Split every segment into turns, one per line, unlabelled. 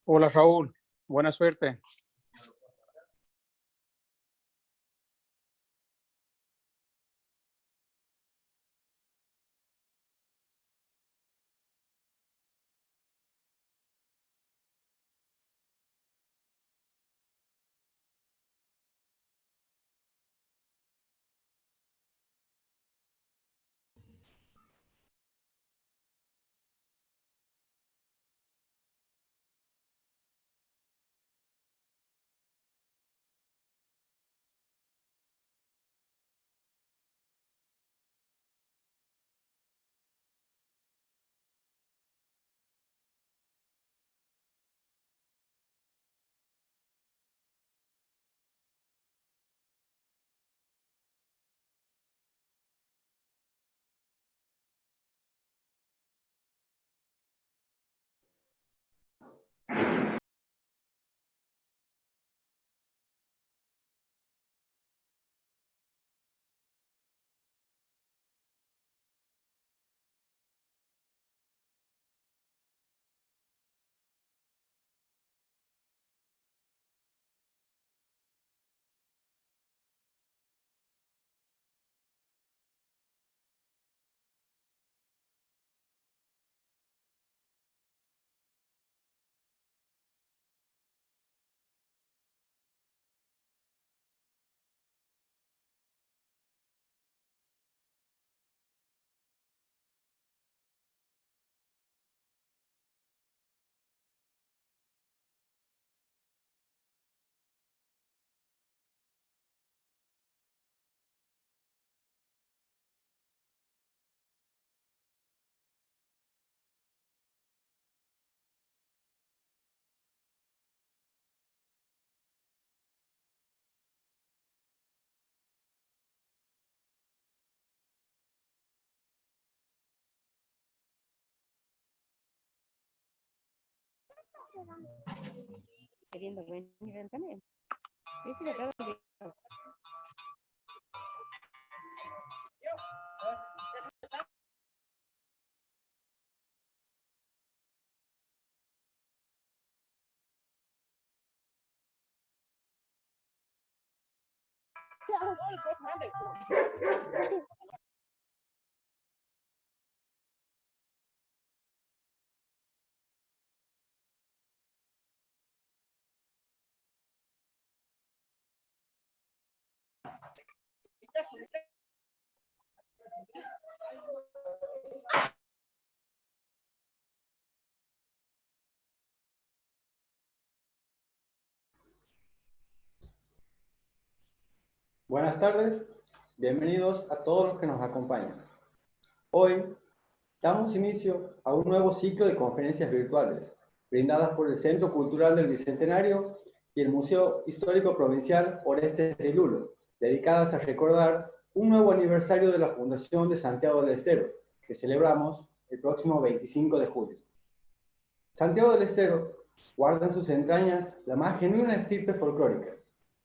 Hola Raúl, buena suerte.
Queriendo venir también. ¿Viste que acabo de...
Buenas tardes, bienvenidos a todos los que nos acompañan. Hoy damos inicio a un nuevo ciclo de conferencias virtuales, brindadas por el Centro Cultural del Bicentenario y el Museo Histórico Provincial Orestes de Lulo, dedicadas a recordar un nuevo aniversario de la Fundación de Santiago del Estero, que celebramos el próximo 25 de julio. Santiago del Estero guarda en sus entrañas la más genuina estirpe folclórica.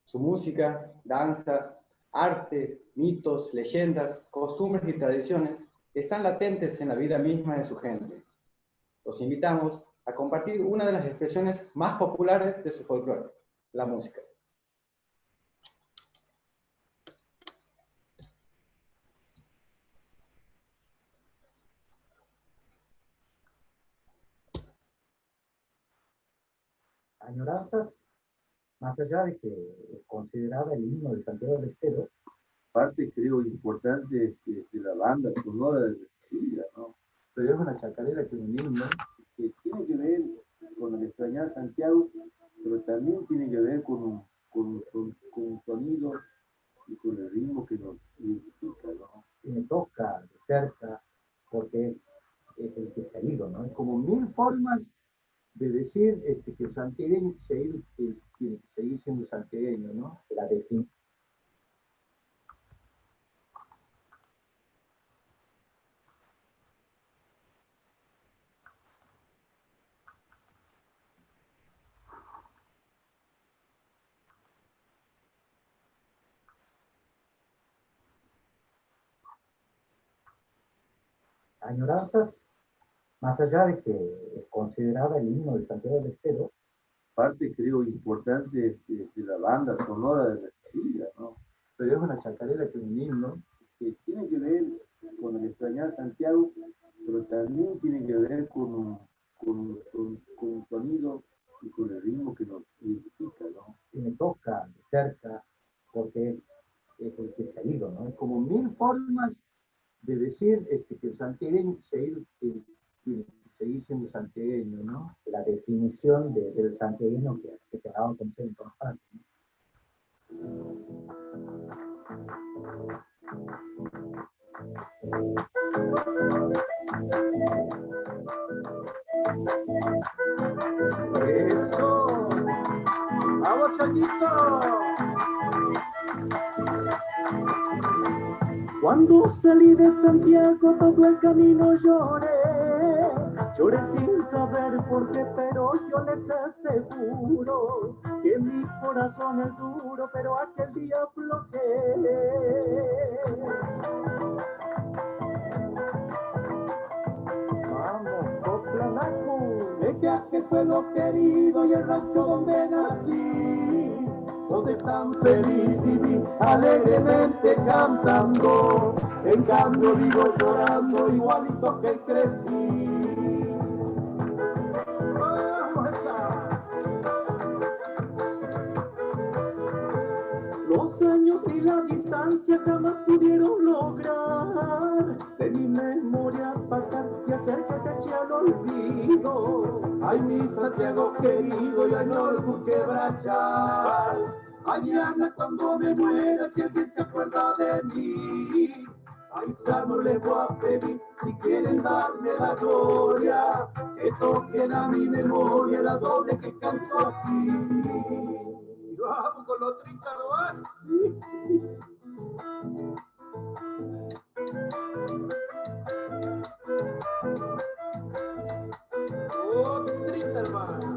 Su música, danza, arte, mitos, leyendas, costumbres y tradiciones están latentes en la vida misma de su gente. Los invitamos a compartir una de las expresiones más populares de su folclore, la música.
Añoranzas, más allá de que es considerada el himno de Santiago del Estero,
parte creo importante de la banda sonora de la vida, ¿no?
pero es una chacarera que un himno
Que tiene que ver con el extrañar Santiago, pero también tiene que ver con un sonido y con el ritmo que nos identifica, ¿no?
que me toca de cerca, porque es el que se ha ido, ¿no?
Hay como mil formas de decir que el santiagueño tiene que seguir siendo santiagueño, ¿no?
La definición. Añoranzas, más allá de que es considerada el himno de Santiago del Estero,
parte creo importante de la banda sonora de nuestra vida, ¿no?
Pero es una chacarera que un himno.
Que tiene que ver con el extrañar Santiago, pero también tiene que ver con un sonido y con el ritmo que nos identifica, ¿no?
Y me toca de cerca, porque es el que se ha ido, ¿no? Es como mil formas de decir que el santiagueño seguir siendo santiagueño, ¿no? La definición del santiagueño que se ha dado a conocer en todas partes, ¿no?
Eso, vamos Changuito. Cuando salí de Santiago todo el camino lloré sin saber por qué, pero yo les aseguro que mi corazón es duro, pero aquel día aflojé. Vamos, Coplanaco. Dejé aquel suelo querido y el rancho donde nací, donde tan feliz viví, alegremente cantando. En cambio vivo llorando, igualito que crecí. ¡Vamos esa! Los años ni la distancia jamás pudieron lograr de mi memoria apartar y hacer que te eche al olvido. Ay, mi Santiago querido, ya no lo quebrachar. Mañana cuando me muera, si alguien se acuerda de mí, ay, no le voy a pedir, si quieren darme la gloria, que toquen a mi memoria la doble que canto aquí. Vamos con los 30 nomás. Oh, 30 hermano.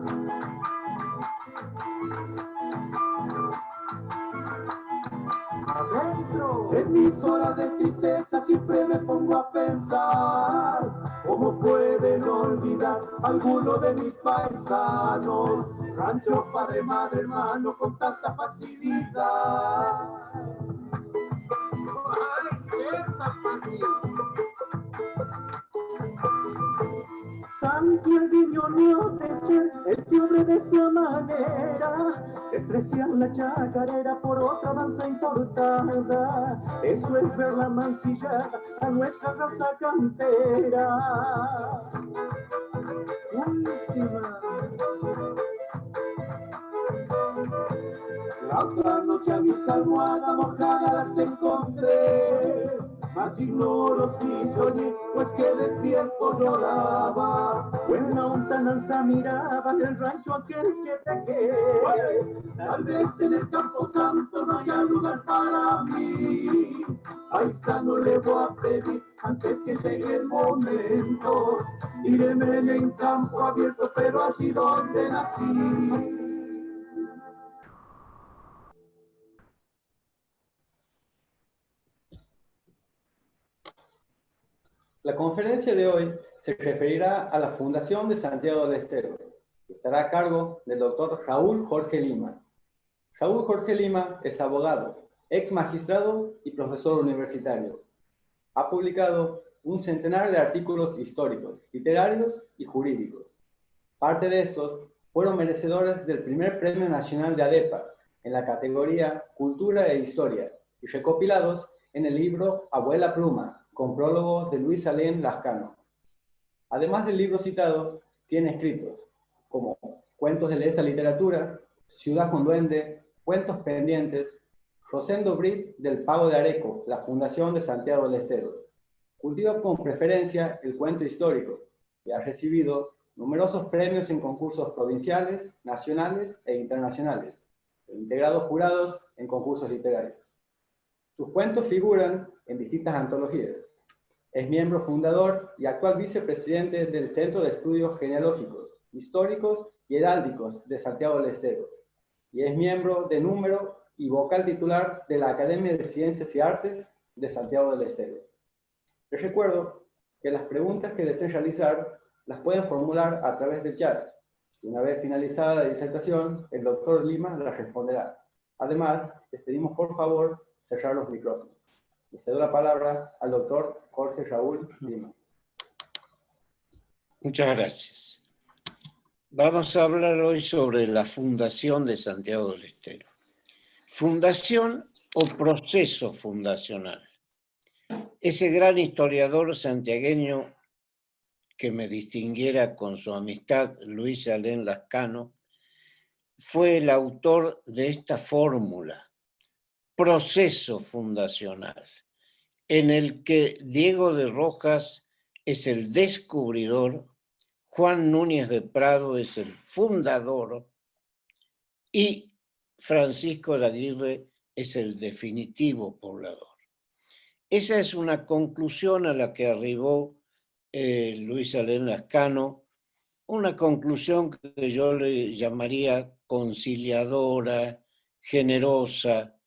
Adentro. En mis horas de tristeza siempre me pongo a pensar cómo pueden olvidar alguno de mis paisanos, rancho, padre, madre, hermano, con tanta facilidad. Ay, cierta facilidad. Santiagueño no de ser el que obre de esa manera, despreciar la chacarera por otra danza importada, eso es ver la mancillada a nuestra raza cantera. Última. La otra noche a mis almohadas mojadas las encontré, mas ignoro si soñé, pues que despierto lloraba. O en la lontananza miraba el rancho aquel que dejé. Tal vez en el campo santo no haya lugar para mí. Paisano le voy a pedir, antes que llegue el momento, íréme en campo abierto, pero allí donde nací.
La conferencia de hoy se referirá a la Fundación de Santiago del Estero. Estará a cargo del doctor Raúl Jorge Lima. Raúl Jorge Lima es abogado, ex magistrado y profesor universitario. Ha publicado un centenar de artículos históricos, literarios y jurídicos. Parte de estos fueron merecedores del primer Premio Nacional de ADEPA en la categoría Cultura e Historia y recopilados en el libro Abuela Pluma, con prólogo de Luis Alén Lascano. Además del libro citado, tiene escritos como Cuentos de esa literatura, Ciudad con Duende, Cuentos pendientes, Rosendo Brit del Pago de Areco, la Fundación de Santiago del Estero. Cultiva con preferencia el cuento histórico y ha recibido numerosos premios en concursos provinciales, nacionales e internacionales, e integrados jurados en concursos literarios. Sus cuentos figuran en distintas antologías. Es miembro fundador y actual vicepresidente del Centro de Estudios Genealógicos, Históricos y Heráldicos de Santiago del Estero, y es miembro de número y vocal titular de la Academia de Ciencias y Artes de Santiago del Estero. Les recuerdo que las preguntas que deseen realizar las pueden formular a través del chat. Una vez finalizada la disertación, el doctor Lima la responderá. Además, les pedimos por favor cerrar los micrófonos. Le cedo la palabra al doctor Jorge Raúl Lima.
Muchas gracias. Vamos a hablar hoy sobre la fundación de Santiago del Estero. Fundación o proceso fundacional. Ese gran historiador santiagueño que me distinguiera con su amistad, Luis Alén Lascano, fue el autor de esta fórmula, proceso fundacional, en el que Diego de Rojas es el descubridor, Juan Núñez de Prado es el fundador y Francisco de Aguirre es el definitivo poblador. Esa es una conclusión a la que arribó Luis Alén Lascano, una conclusión que yo le llamaría conciliadora, generosa,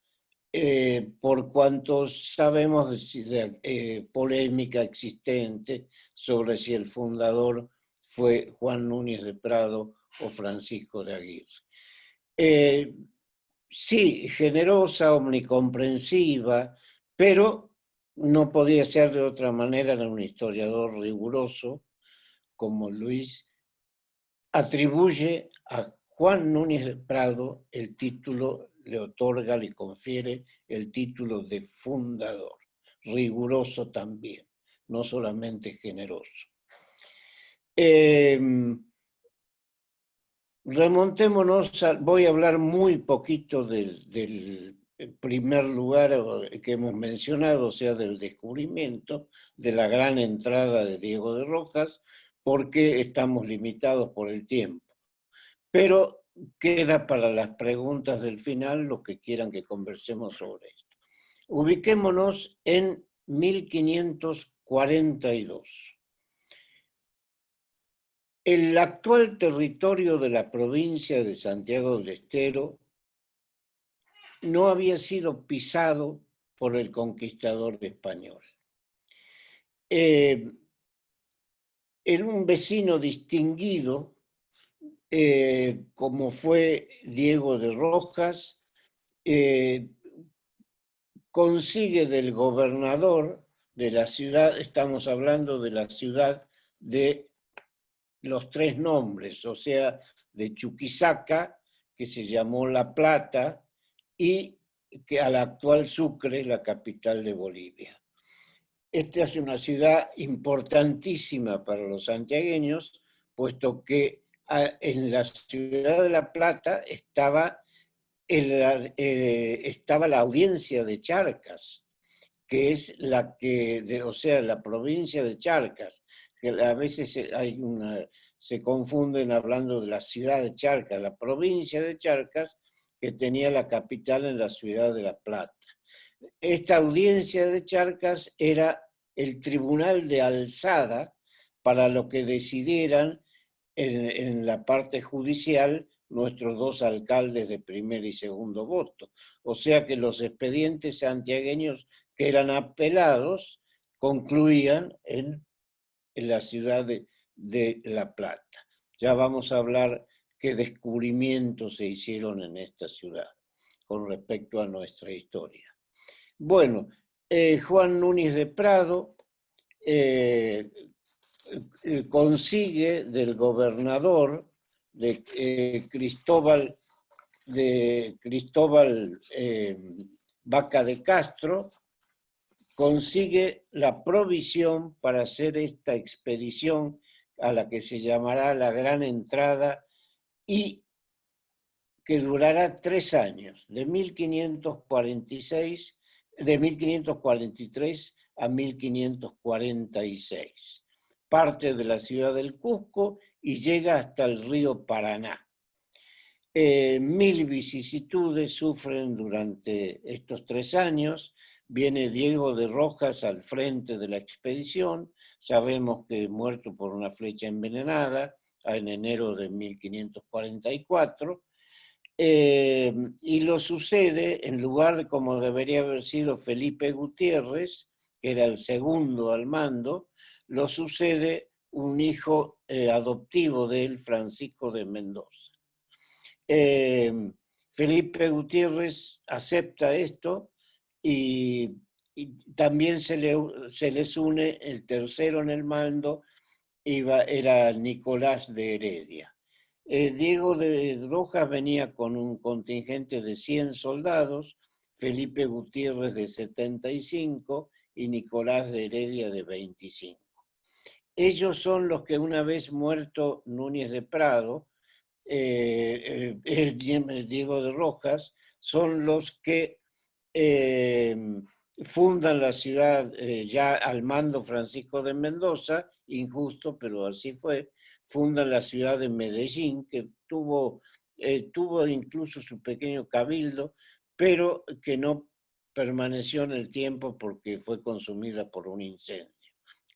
por cuanto sabemos de polémica existente sobre si el fundador fue Juan Núñez de Prado o Francisco de Aguirre. Sí, generosa, omnicomprensiva, pero no podía ser de otra manera. Era un historiador riguroso, como Luis, atribuye a Juan Núñez de Prado el título, le otorga, le confiere el título de fundador, riguroso también, no solamente generoso. Remontémonos, voy a hablar muy poquito del primer lugar que hemos mencionado, o sea, del descubrimiento, de la gran entrada de Diego de Rojas, porque estamos limitados por el tiempo. Pero queda para las preguntas del final lo que quieran que conversemos sobre esto. Ubiquémonos en 1542. El actual territorio de la provincia de Santiago del Estero no había sido pisado por el conquistador español. En un vecino distinguido, como fue Diego de Rojas, consigue del gobernador de la ciudad, estamos hablando de la ciudad de los tres nombres, o sea, de Chuquisaca, que se llamó La Plata, y que a la actual Sucre, la capital de Bolivia. Esta es una ciudad importantísima para los santiagueños, puesto que en la ciudad de La Plata estaba la audiencia de Charcas, que es la que, o sea, la provincia de Charcas, que a veces se confunden hablando de la ciudad de Charcas, la provincia de Charcas, que tenía la capital en la ciudad de La Plata. Esta audiencia de Charcas era el tribunal de alzada para lo que decidieran en la parte judicial nuestros dos alcaldes de primer y segundo voto. O sea que los expedientes santiagueños que eran apelados concluían en la ciudad de La Plata. Ya vamos a hablar qué descubrimientos se hicieron en esta ciudad con respecto a nuestra historia. Bueno, Juan Núñez de Prado consigue del gobernador de Cristóbal Vaca de Castro, consigue la provisión para hacer esta expedición a la que se llamará la Gran Entrada y que durará 3 años, de 1543 a 1546. Parte de la ciudad del Cusco y llega hasta el río Paraná. 1000 vicisitudes sufren durante estos 3 años. Viene Diego de Rojas al frente de la expedición. Sabemos que muerto por una flecha envenenada en enero de 1544. Y lo sucede, en lugar de como debería haber sido Felipe Gutiérrez, que era el segundo al mando, lo sucede un hijo adoptivo de él, Francisco de Mendoza. Felipe Gutiérrez acepta esto y también se les une el tercero en el mando, era Nicolás de Heredia. Diego de Rojas venía con un contingente de 100 soldados, Felipe Gutiérrez de 75 y Nicolás de Heredia de 25. Ellos son los que, una vez muerto Núñez de Prado, Diego de Rojas, son los que fundan la ciudad ya al mando Francisco de Mendoza, injusto, pero así fue, fundan la ciudad de Medellín, que tuvo incluso su pequeño cabildo, pero que no permaneció en el tiempo porque fue consumida por un incendio.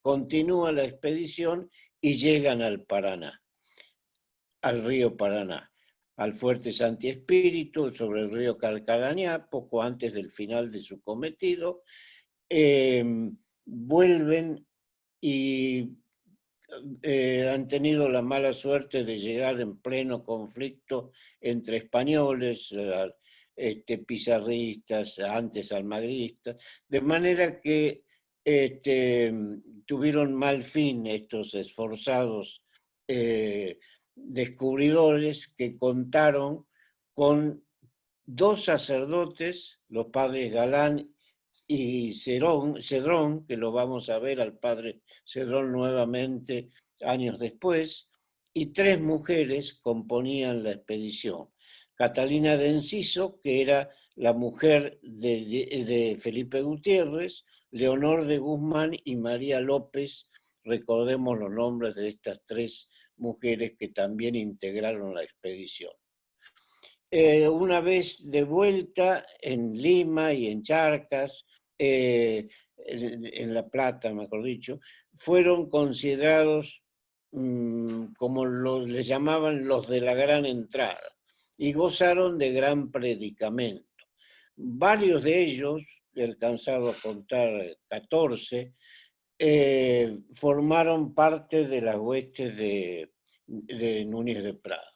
Continúa la expedición y llegan al Paraná, al río Paraná, al fuerte Santi Espíritu, sobre el río Calcarañá, poco antes del final de su cometido. Vuelven y han tenido la mala suerte de llegar en pleno conflicto entre españoles, pizarristas, antes almagristas, de manera que tuvieron mal fin estos esforzados descubridores, que contaron con 2 sacerdotes, los padres Galán y Cedrón, que lo vamos a ver al padre Cedrón nuevamente años después, y 3 mujeres componían la expedición. Catalina de Enciso, que era la mujer de Felipe Gutiérrez, Leonor de Guzmán y María López. Recordemos los nombres de estas 3 mujeres que también integraron la expedición. Una vez de vuelta en Lima y en Charcas, en La Plata, mejor dicho, fueron considerados como les llamaban los de la gran entrada, y gozaron de gran predicamento. Varios de ellos, he alcanzado a contar 14, formaron parte de las huestes de Núñez de Prado.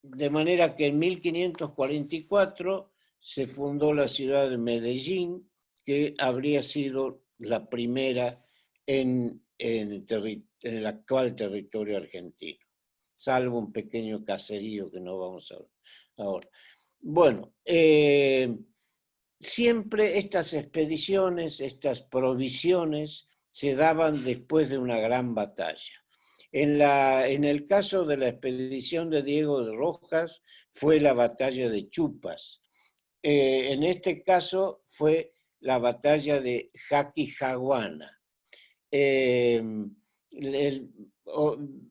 De manera que en 1544 se fundó la ciudad de Medellín, que habría sido la primera en el actual territorio argentino, salvo un pequeño caserío que no vamos a ver ahora. Bueno, siempre estas expediciones, estas provisiones, se daban después de una gran batalla. En el caso de la expedición de Diego de Rojas fue la batalla de Chupas. En este caso fue la batalla de Jaquijaguana.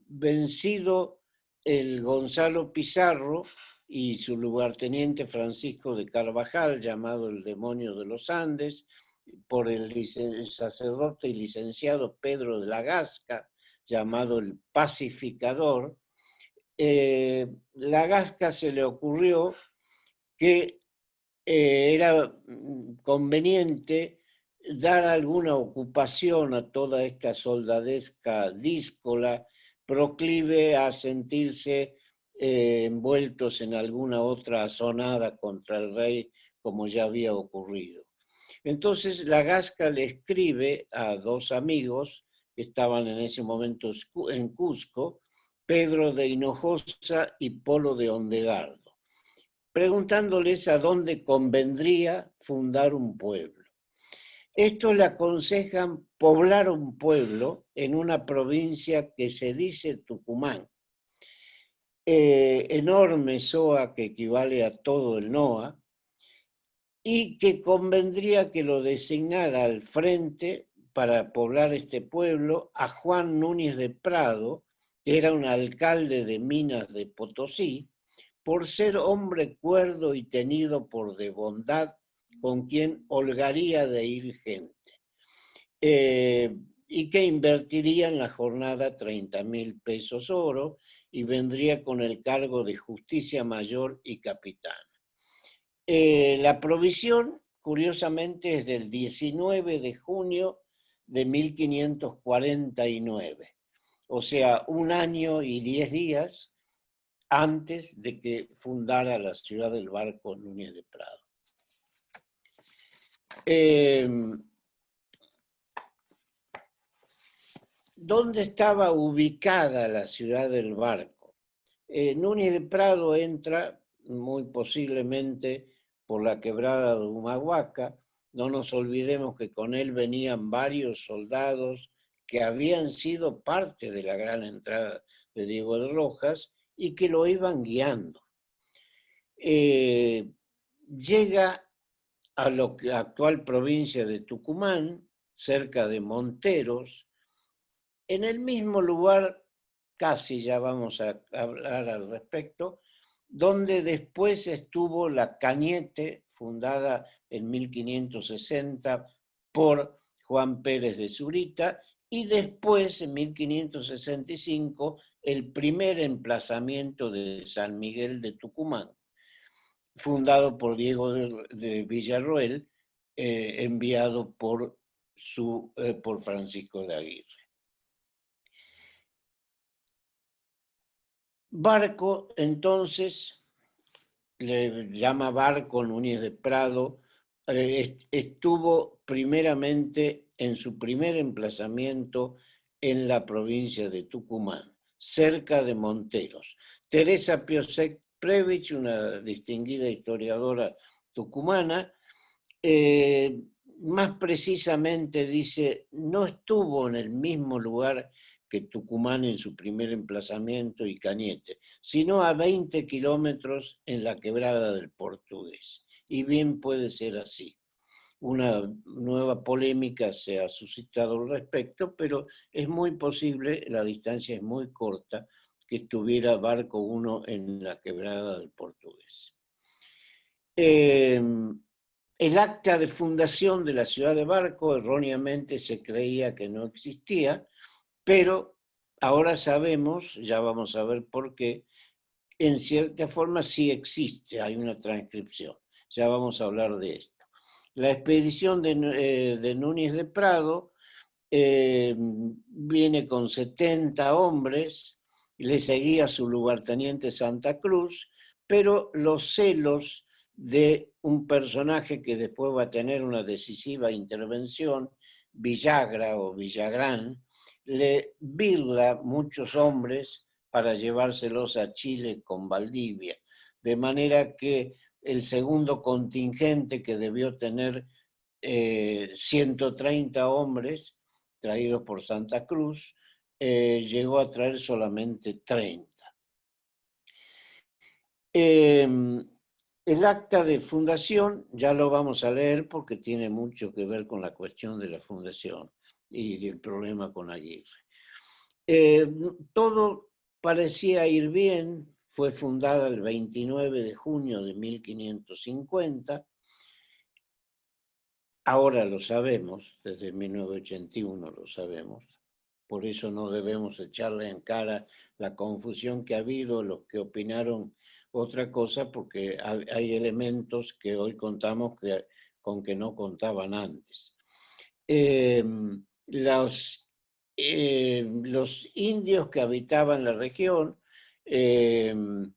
Vencido el Gonzalo Pizarro y su lugarteniente Francisco de Carvajal, llamado el demonio de los Andes, por el sacerdote y licenciado Pedro de la Gasca, llamado el pacificador, la Gasca se le ocurrió que era conveniente dar alguna ocupación a toda esta soldadesca díscola, proclive a sentirse envueltos en alguna otra asonada contra el rey, como ya había ocurrido. Entonces la Gasca le escribe a 2 amigos que estaban en ese momento en Cusco, Pedro de Hinojosa y Polo de Ondegardo, preguntándoles a dónde convendría fundar un pueblo. Estos le aconsejan poblar un pueblo en una provincia que se dice Tucumán, enorme SOA que equivale a todo el NOA, y que convendría que lo designara al frente para poblar este pueblo a Juan Núñez de Prado, que era un alcalde de Minas de Potosí, por ser hombre cuerdo y tenido por de bondad, con quien holgaría de ir gente, y que invertiría en la jornada 30.000 pesos oro y vendría con el cargo de justicia mayor y capitán. La provisión, curiosamente, es del 19 de junio de 1549, o sea, 1 año y 10 días antes de que fundara la ciudad del Barco Núñez de Prado. ¿Dónde estaba ubicada la ciudad del Barco? Núñez de Prado entra muy posiblemente por la quebrada de Humahuaca. No nos olvidemos que con él venían varios soldados que habían sido parte de la gran entrada de Diego de Rojas y que lo iban guiando. Llega a la actual provincia de Tucumán, cerca de Monteros, en el mismo lugar, casi ya vamos a hablar al respecto, donde después estuvo la Cañete, fundada en 1560 por Juan Pérez de Zurita, y después, en 1565, el primer emplazamiento de San Miguel de Tucumán, fundado por Diego de Villarroel, enviado por Francisco de Aguirre. Barco, entonces, le llama Barco Núñez de Prado, estuvo primeramente en su primer emplazamiento en la provincia de Tucumán, cerca de Monteros. Teresa Piosek-Previch, una distinguida historiadora tucumana, más precisamente dice, no estuvo en el mismo lugar que Tucumán en su primer emplazamiento y Cañete, sino a 20 kilómetros en la quebrada del Portugués. Y bien puede ser así. Una nueva polémica se ha suscitado al respecto, pero es muy posible, la distancia es muy corta, que estuviera Barco 1 en la quebrada del Portugués. El acta de fundación de la ciudad de Barco erróneamente se creía que no existía, pero ahora sabemos, ya vamos a ver por qué, en cierta forma sí existe, hay una transcripción. Ya vamos a hablar de esto. La expedición de Núñez de Prado viene con 70 hombres, le seguía su lugarteniente Santa Cruz, pero los celos de un personaje que después va a tener una decisiva intervención, Villagra o Villagrán, le birla muchos hombres para llevárselos a Chile con Valdivia, de manera que el segundo contingente, que debió tener 130 hombres traídos por Santa Cruz, llegó a traer solamente 30. El acta de fundación ya lo vamos a leer porque tiene mucho que ver con la cuestión de la fundación y el problema con Aguirre. Todo parecía ir bien, fue fundada el 29 de junio de 1550, ahora lo sabemos, desde 1981 lo sabemos, por eso no debemos echarle en cara la confusión que ha habido, los que opinaron otra cosa, porque hay elementos que hoy contamos con que no contaban antes. Los indios que habitaban la región eran,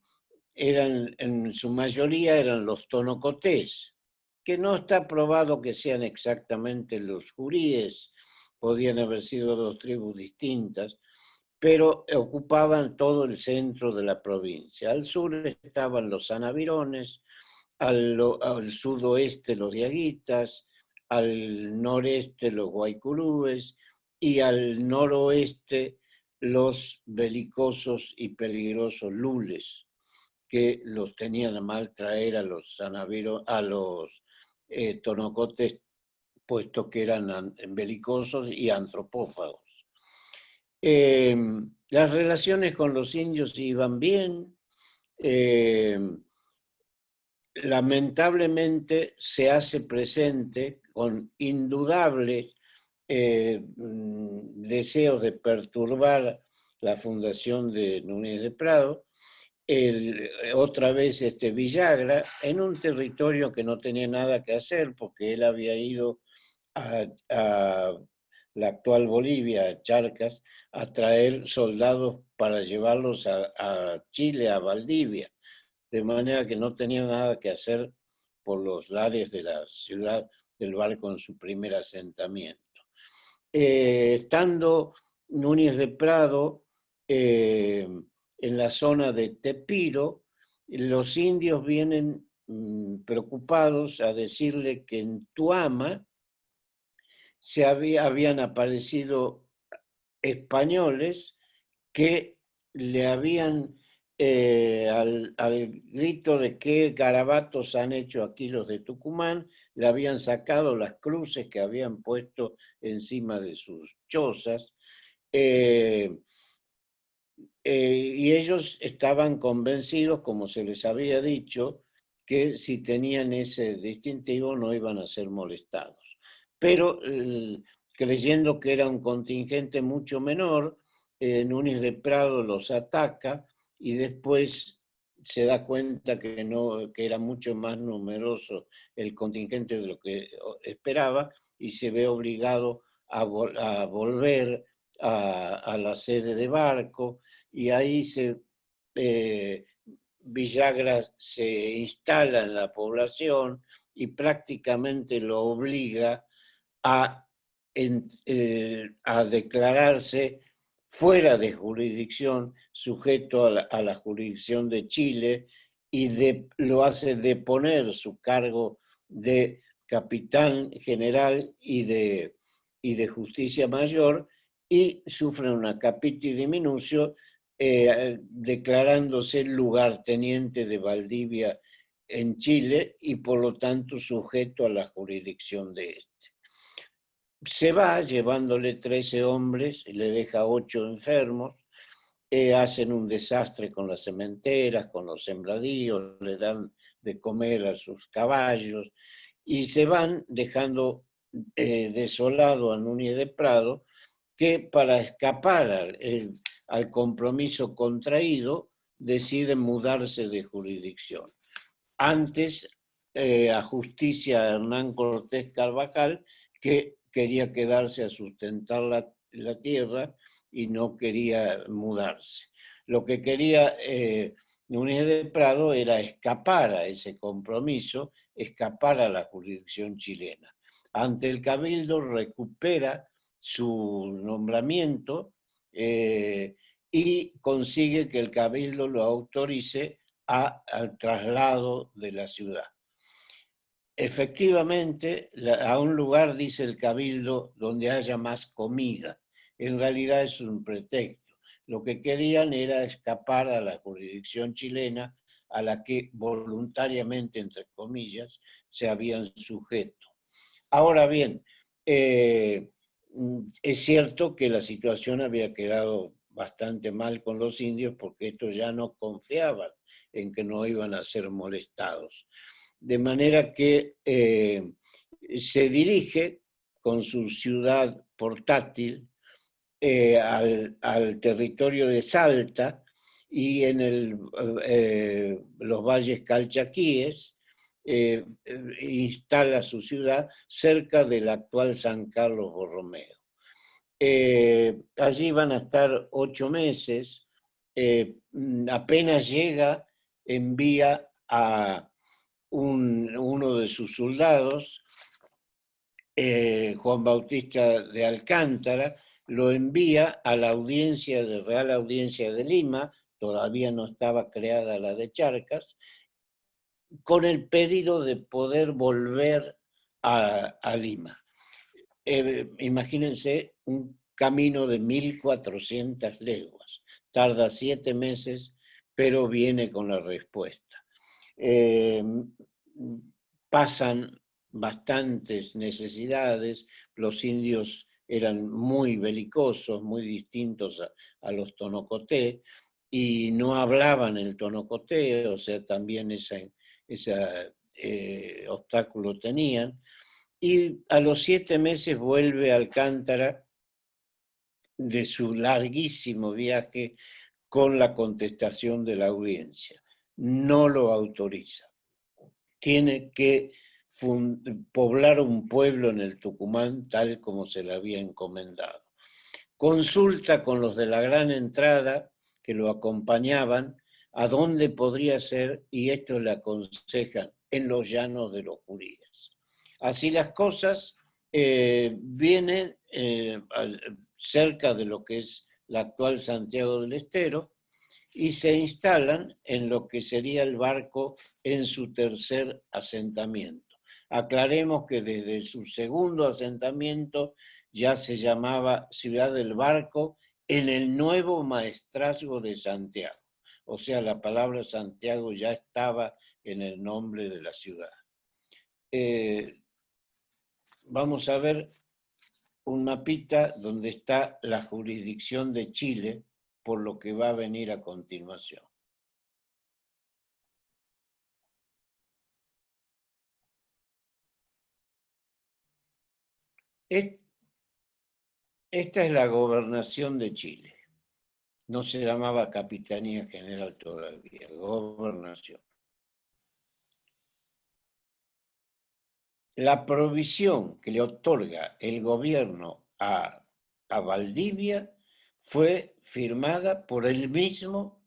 en su mayoría eran los tonocotés, que no está probado que sean exactamente los juríes, podían haber sido 2 tribus distintas, pero ocupaban todo el centro de la provincia. Al sur estaban los sanavirones, al sudoeste los diaguitas, al noreste los guaycurúes y al noroeste los belicosos y peligrosos lules, que los tenían a mal traer a los sanavirones, a los tonocotes, puesto que eran belicosos y antropófagos. Las relaciones con los indios iban bien. Lamentablemente se hace presente con indudables deseos de perturbar la fundación de Núñez de Prado, otra vez Villagra, en un territorio que no tenía nada que hacer porque él había ido a la actual Bolivia, a Charcas, a traer soldados para llevarlos a Chile, a Valdivia, de manera que no tenían nada que hacer por los lares de la ciudad del Barco en su primer asentamiento. Estando Núñez de Prado en la zona de Tepiro, los indios vienen preocupados a decirle que en Tuama habían aparecido españoles que le habían, al grito de qué garabatos han hecho aquí los de Tucumán, le habían sacado las cruces que habían puesto encima de sus chozas, y ellos estaban convencidos, como se les había dicho, que si tenían ese distintivo no iban a ser molestados. Pero creyendo que era un contingente mucho menor, Núñez de Prado los ataca y después se da cuenta que era mucho más numeroso el contingente de lo que esperaba y se ve obligado a volver a la sede de Barco, y ahí Villagra se instala en la población y prácticamente lo obliga a declararse fuera de jurisdicción, sujeto a la jurisdicción de Chile, y lo hace deponer su cargo de capitán general y de justicia mayor, y sufre una capiti diminucio, declarándose lugarteniente de Valdivia en Chile y por lo tanto sujeto a la jurisdicción de este. Se va llevándole 13 hombres, le deja 8 enfermos, hacen un desastre con las sementeras, con los sembradíos, le dan de comer a sus caballos y se van dejando desolado a Núñez de Prado, que para escapar al compromiso contraído decide mudarse de jurisdicción. Antes a justicia a Hernán Cortés Carvajal, que quería quedarse a sustentar la tierra y no quería mudarse. Lo que quería Núñez de Prado era escapar a ese compromiso, escapar a la jurisdicción chilena. Ante el Cabildo recupera su nombramiento y consigue que el Cabildo lo autorice al traslado de la ciudad. Efectivamente, a un lugar, dice el Cabildo, donde haya más comida. En realidad es un pretexto. Lo que querían era escapar a la jurisdicción chilena a la que voluntariamente, entre comillas, se habían sujeto. Ahora bien, es cierto que la situación había quedado bastante mal con los indios porque estos ya no confiaban en que no iban a ser molestados. De manera que se dirige con su ciudad portátil al territorio de Salta y en los valles calchaquíes instala su ciudad cerca del actual San Carlos Borromeo. Allí van a estar 8 meses, apenas llega, envía a uno de sus soldados, Juan Bautista de Alcántara, lo envía a la Real Audiencia de Lima, todavía no estaba creada la de Charcas, con el pedido de poder volver a Lima. Imagínense un camino de 1400 leguas, tarda 7 meses, pero viene con la respuesta. Pasan bastantes necesidades, los indios eran muy belicosos, muy distintos a los tonocoté, y no hablaban el tonocoté, o sea, también ese obstáculo tenían, y a los 7 meses vuelve Alcántara de su larguísimo viaje con la contestación de la audiencia. No lo autoriza. Tiene que poblar un pueblo en el Tucumán tal como se le había encomendado. Consulta con los de la Gran Entrada que lo acompañaban a dónde podría ser, y esto le aconsejan en los llanos de los Juríes. Así las cosas vienen cerca de lo que es la actual Santiago del Estero y se instalan en lo que sería el Barco en su tercer asentamiento. Aclaremos que desde su segundo asentamiento ya se llamaba Ciudad del Barco en el nuevo maestrazgo de Santiago. O sea, la palabra Santiago ya estaba en el nombre de la ciudad. Vamos a ver un mapita donde está la jurisdicción de Chile, por lo que va a venir a continuación. Esta es la gobernación de Chile. No se llamaba Capitanía General todavía, gobernación. La provisión que le otorga el gobierno a Valdivia fue firmada por el mismo,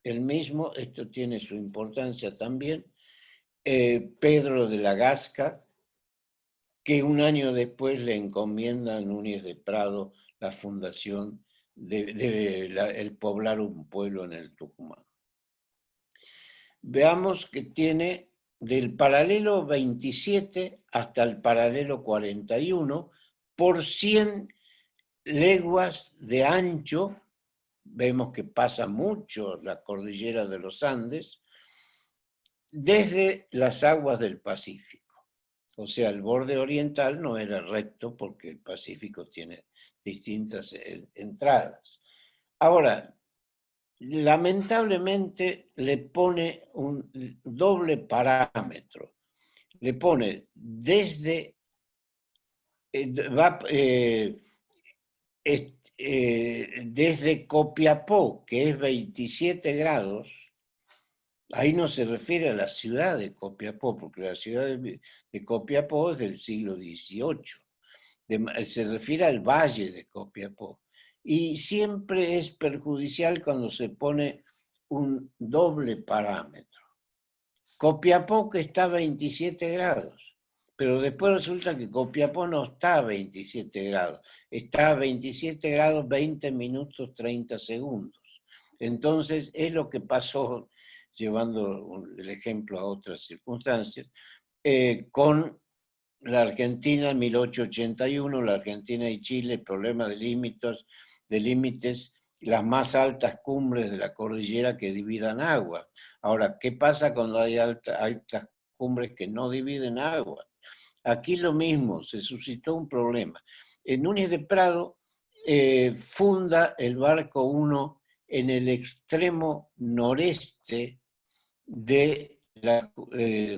esto tiene su importancia también, Pedro de la Gasca, que un año después le encomienda a Núñez de Prado la fundación el poblar un pueblo en el Tucumán. Veamos que tiene del paralelo 27 hasta el paralelo 41 por 100 leguas de ancho. Vemos que pasa mucho la cordillera de los Andes desde las aguas del Pacífico. O sea, el borde oriental no era recto porque el Pacífico tiene distintas entradas. Ahora, lamentablemente le pone un doble parámetro. Le pone desde desde Copiapó, que es 27 grados, ahí no se refiere a la ciudad de Copiapó, porque la ciudad de Copiapó es del siglo XVIII. Se refiere al valle de Copiapó. Y siempre es perjudicial cuando se pone un doble parámetro. Copiapó que está a 27 grados, pero después resulta que Copiapó no está a 27 grados, está a 27 grados 20 minutos 30 segundos. Entonces es lo que pasó, llevando el ejemplo a otras circunstancias, con la Argentina en 1881, la Argentina y Chile, problema de límites, las más altas cumbres de la cordillera que dividan agua. Ahora, ¿qué pasa cuando hay altas cumbres que no dividen agua? Aquí lo mismo, se suscitó un problema. Núñez de Prado funda el Barco 1 en el extremo noreste de la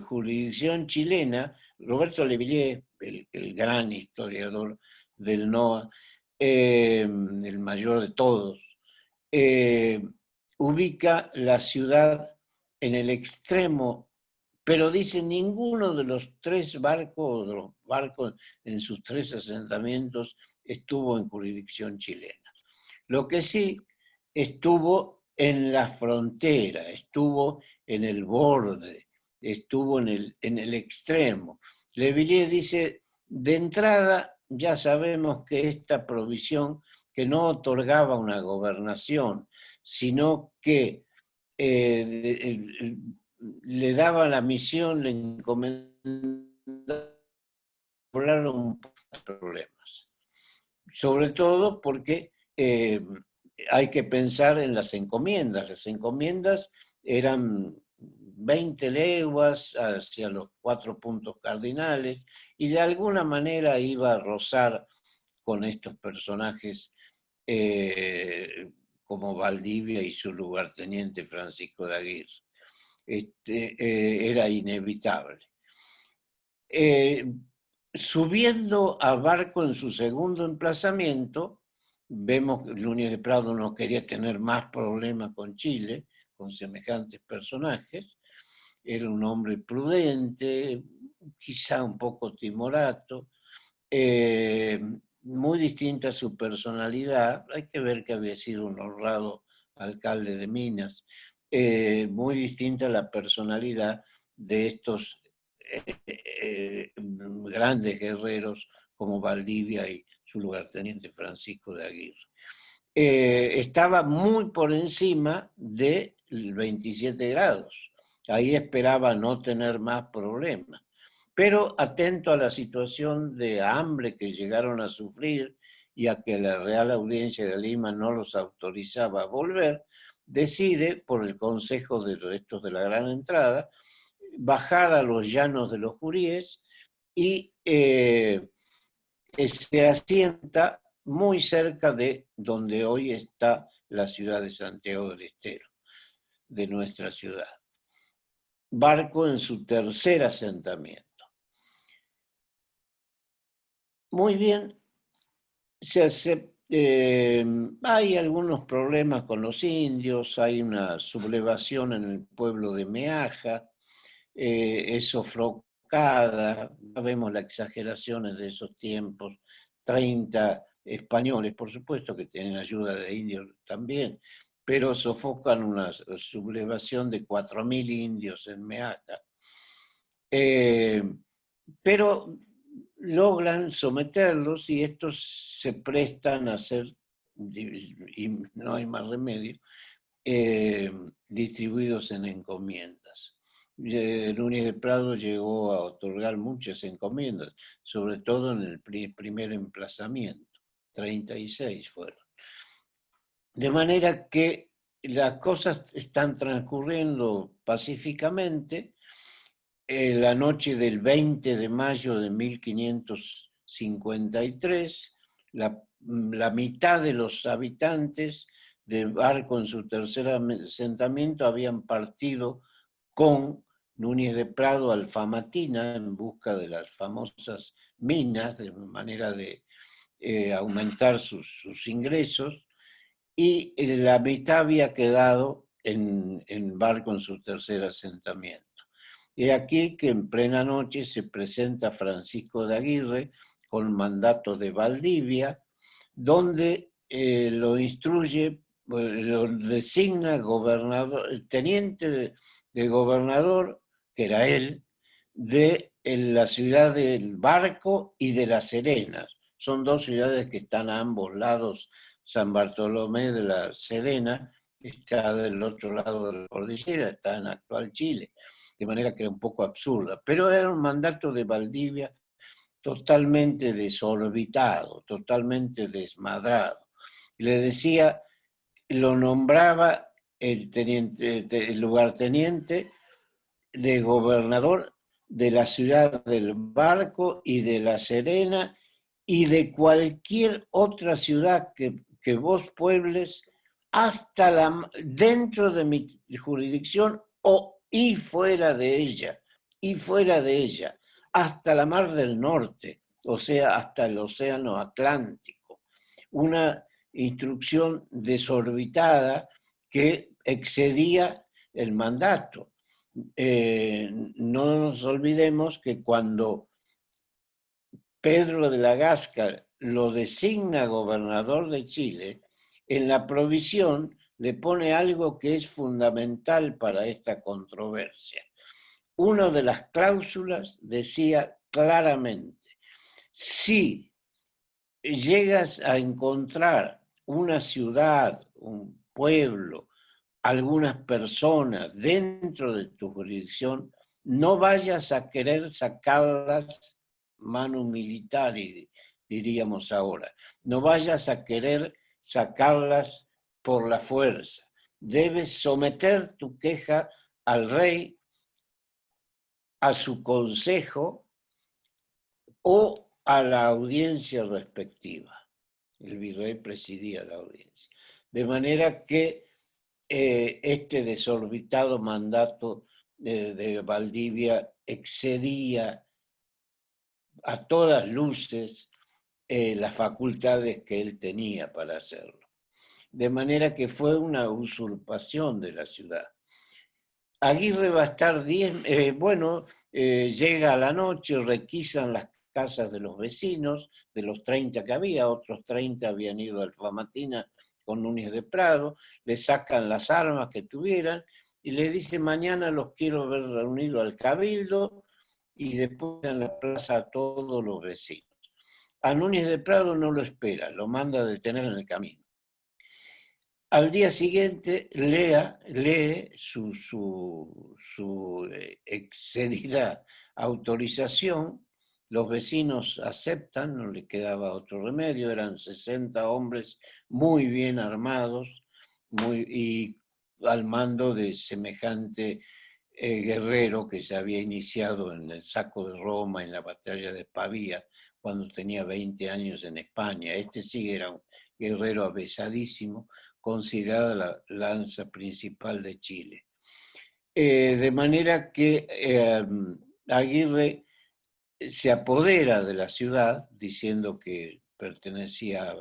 jurisdicción chilena. Roberto Levillier, el gran historiador del NOA, el mayor de todos, ubica la ciudad en el extremo, pero dice ninguno de los tres barcos, de los barcos en sus tres asentamientos estuvo en jurisdicción chilena. Lo que sí estuvo en la frontera, estuvo en el borde, estuvo en el extremo. Levillier dice, de entrada ya sabemos que esta provisión que no otorgaba una gobernación, sino que le daba la misión, le encomendaba un problemas. Sobre todo porque hay que pensar en las encomiendas. Las encomiendas eran 20 leguas hacia los 4 puntos cardinales y de alguna manera iba a rozar con estos personajes como Valdivia y su lugarteniente Francisco de Aguirre. Era inevitable. Subiendo a Barco en su segundo emplazamiento, vemos que Núñez de Prado no quería tener más problemas con Chile, con semejantes personajes, era un hombre prudente, quizá un poco timorato, muy distinta a su personalidad. Hay que ver que había sido un honrado alcalde de Minas, muy distinta a la personalidad de estos grandes guerreros como Valdivia y su lugarteniente Francisco de Aguirre. Estaba muy por encima del 27 grados. Ahí esperaba no tener más problemas. Pero atento a la situación de hambre que llegaron a sufrir y a que la Real Audiencia de Lima no los autorizaba a volver, decide, por el consejo de estos de la Gran Entrada, bajar a los llanos de los Juríes y se asienta muy cerca de donde hoy está la ciudad de Santiago del Estero, de nuestra ciudad. Barco en su tercer asentamiento. Muy bien, hay algunos problemas con los indios, hay una sublevación en el pueblo de Meaja, es sofocada, vemos las exageraciones de esos tiempos, 30 españoles, por supuesto que tienen ayuda de indios también, pero sofocan una sublevación de 4.000 indios en Meaja. Pero logran someterlos y estos se prestan a ser, y no hay más remedio, distribuidos en encomiendas. Núñez de Prado llegó a otorgar muchas encomiendas, sobre todo en el primer emplazamiento, 36 fueron. De manera que las cosas están transcurriendo pacíficamente. La noche del 20 de mayo de 1553, la mitad de los habitantes de Barco en su tercer asentamiento habían partido con Núñez de Prado al Famatina en busca de las famosas minas, de manera de aumentar sus ingresos, y la mitad había quedado en Barco en su tercer asentamiento. Y aquí que en plena noche se presenta Francisco de Aguirre con mandato de Valdivia, donde lo instruye, lo designa gobernador, teniente de gobernador, que era él, de la ciudad del Barco y de La Serena. Son dos ciudades que están a ambos lados. San Bartolomé de La Serena está del otro lado de la cordillera, está en actual Chile, de manera que era un poco absurda. Pero era un mandato de Valdivia totalmente desorbitado, totalmente desmadrado. Le decía, lo nombraba el lugarteniente de gobernador de la ciudad del Barco y de La Serena y de cualquier otra ciudad que vos puebles hasta dentro de mi jurisdicción y fuera de ella, hasta la Mar del Norte, o sea, hasta el Océano Atlántico. Una instrucción desorbitada que excedía el mandato. No nos olvidemos que cuando Pedro de la Gasca lo designa gobernador de Chile, en la provisión le pone algo que es fundamental para esta controversia. Una de las cláusulas decía claramente, si llegas a encontrar una ciudad, un pueblo, algunas personas dentro de tu jurisdicción, no vayas a querer sacarlas manu militari, diríamos ahora. No vayas a querer sacarlas por la fuerza. Debes someter tu queja al rey, a su consejo o a la audiencia respectiva. El virrey presidía la audiencia. De manera que este desorbitado mandato de Valdivia excedía a todas luces las facultades que él tenía para hacerlo. De manera que fue una usurpación de la ciudad. Aguirre va a estar 10, llega a la noche, requisan las casas de los vecinos, de los 30 que había, otros 30 habían ido al Famatina con Núñez de Prado, le sacan las armas que tuvieran y le dicen mañana los quiero ver reunidos al cabildo y después en la plaza a todos los vecinos. A Núñez de Prado no lo espera, lo manda a detener en el camino. Al día siguiente lee su excedida autorización, los vecinos aceptan, no le quedaba otro remedio, eran 60 hombres muy bien armados y al mando de semejante guerrero que se había iniciado en el saco de Roma, en la batalla de Pavía, cuando tenía 20 años en España. Este sí era un guerrero avesadísimo, considerada la lanza principal de Chile. De manera que Aguirre se apodera de la ciudad, diciendo que pertenecía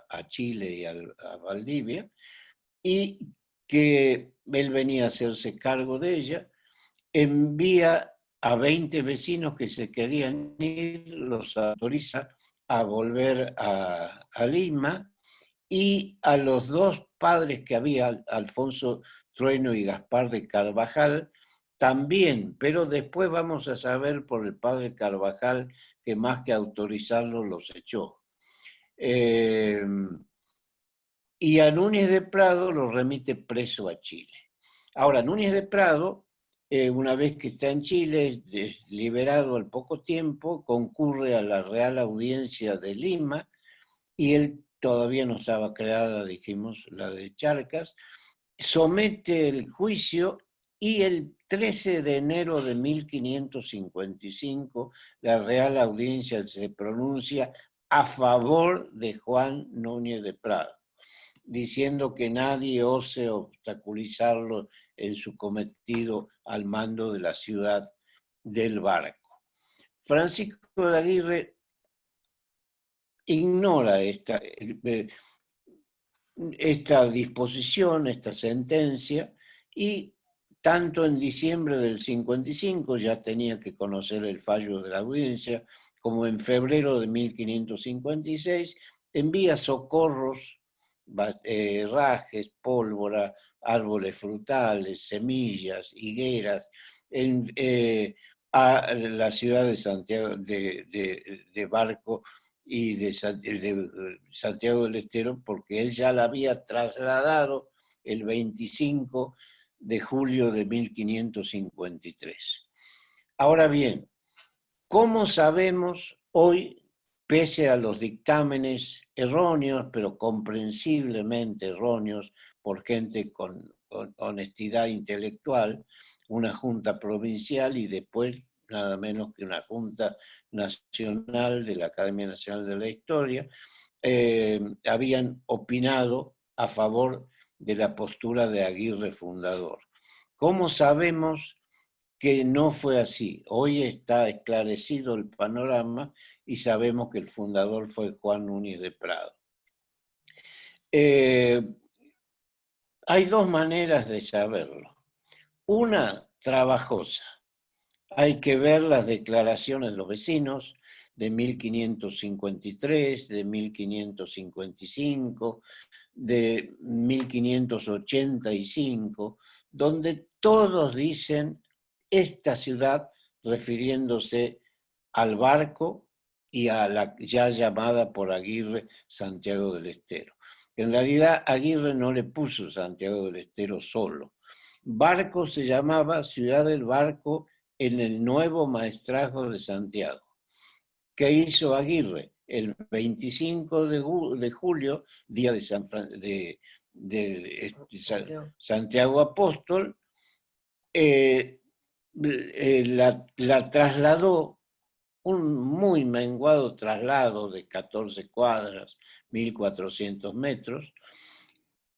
a Chile y a Valdivia, y que él venía a hacerse cargo de ella, envía a 20 vecinos que se querían ir, los autoriza a volver a Lima, y a los dos padres que había, Alfonso Trueno y Gaspar de Carvajal, también, pero después vamos a saber por el padre Carvajal que más que autorizarlo los echó. Y a Núñez de Prado lo remite preso a Chile. Ahora, Núñez de Prado, una vez que está en Chile, liberado al poco tiempo, concurre a la Real Audiencia de Lima, y él todavía no estaba creada, dijimos, la de Charcas, somete el juicio y el 13 de enero de 1555 la Real Audiencia se pronuncia a favor de Juan Núñez de Prado, diciendo que nadie ose obstaculizarlo en su cometido al mando de la ciudad del Barco. Francisco de Aguirre ignora esta disposición, esta sentencia, y tanto en diciembre del 55 ya tenía que conocer el fallo de la audiencia, como en febrero de 1556 envía socorros, rajes, pólvora, árboles frutales, semillas, higueras, a la ciudad de Santiago de Barco y de Santiago del Estero, porque él ya la había trasladado el 25 de julio de 1553. Ahora bien, ¿cómo sabemos hoy, pese a los dictámenes erróneos, pero comprensiblemente erróneos por gente con honestidad intelectual, una junta provincial y después nada menos que una junta nacional de la Academia Nacional de la Historia, habían opinado a favor de la postura de Aguirre fundador? ¿Cómo sabemos que no fue así? Hoy está esclarecido el panorama y sabemos que el fundador fue Juan Núñez de Prado. Hay dos maneras de saberlo. Una, trabajosa. Hay que ver las declaraciones de los vecinos de 1553, de 1555, de 1585, donde todos dicen esta ciudad, refiriéndose al Barco y a la ya llamada por Aguirre Santiago del Estero. En realidad Aguirre no le puso Santiago del Estero solo. Barco se llamaba Ciudad del Barco en el nuevo maestrazgo de Santiago. ¿Qué hizo Aguirre? El 25 de julio, día de Santiago Apóstol, la trasladó, un muy menguado traslado de 14 cuadras, 1400 metros.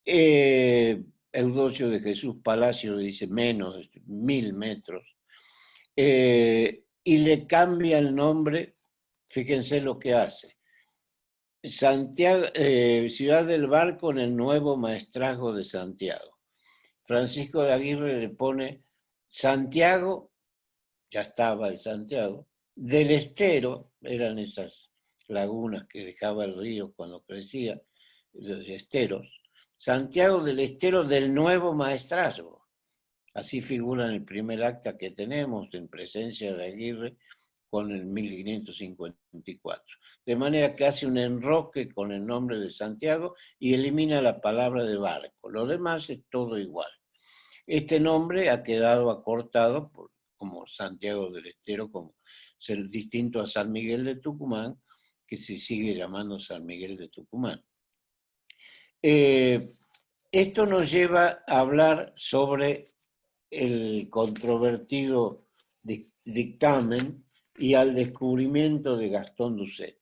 Eudoxio de Jesús Palacio dice menos de 1000 metros. Y le cambia el nombre, fíjense lo que hace. Santiago, Ciudad del Barco en el nuevo maestrazgo de Santiago. Francisco de Aguirre le pone Santiago, ya estaba el Santiago, del Estero, eran esas lagunas que dejaba el río cuando crecía, los esteros, Santiago del Estero del Nuevo Maestrazgo. Así figura en el primer acta que tenemos en presencia de Aguirre con el 1554. De manera que hace un enroque con el nombre de Santiago y elimina la palabra de barco. Lo demás es todo igual. Este nombre ha quedado acortado como Santiago del Estero, como distinto a San Miguel de Tucumán, que se sigue llamando San Miguel de Tucumán. Esto nos lleva a hablar sobre el controvertido dictamen y al descubrimiento de Gastón Doucet.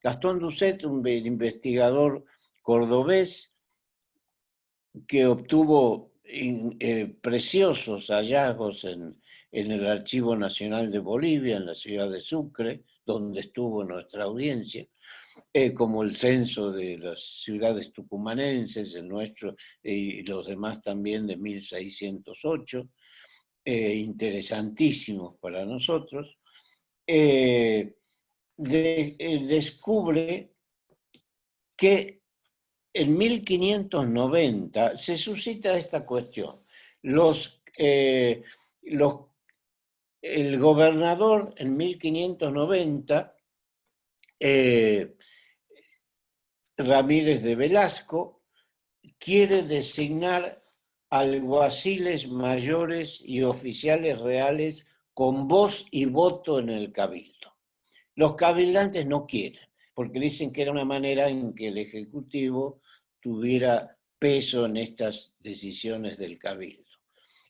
Gastón Doucet, un investigador cordobés que obtuvo preciosos hallazgos en el Archivo Nacional de Bolivia, en la ciudad de Sucre, donde estuvo nuestra audiencia, como el censo de las ciudades tucumanenses, el nuestro y los demás también de 1608, interesantísimos para nosotros, descubre que en 1590 se suscita esta cuestión. El gobernador en 1590, Ramírez de Velasco, quiere designar alguaciles mayores y oficiales reales con voz y voto en el cabildo. Los cabildantes no quieren, porque dicen que era una manera en que el Ejecutivo tuviera peso en estas decisiones del cabildo.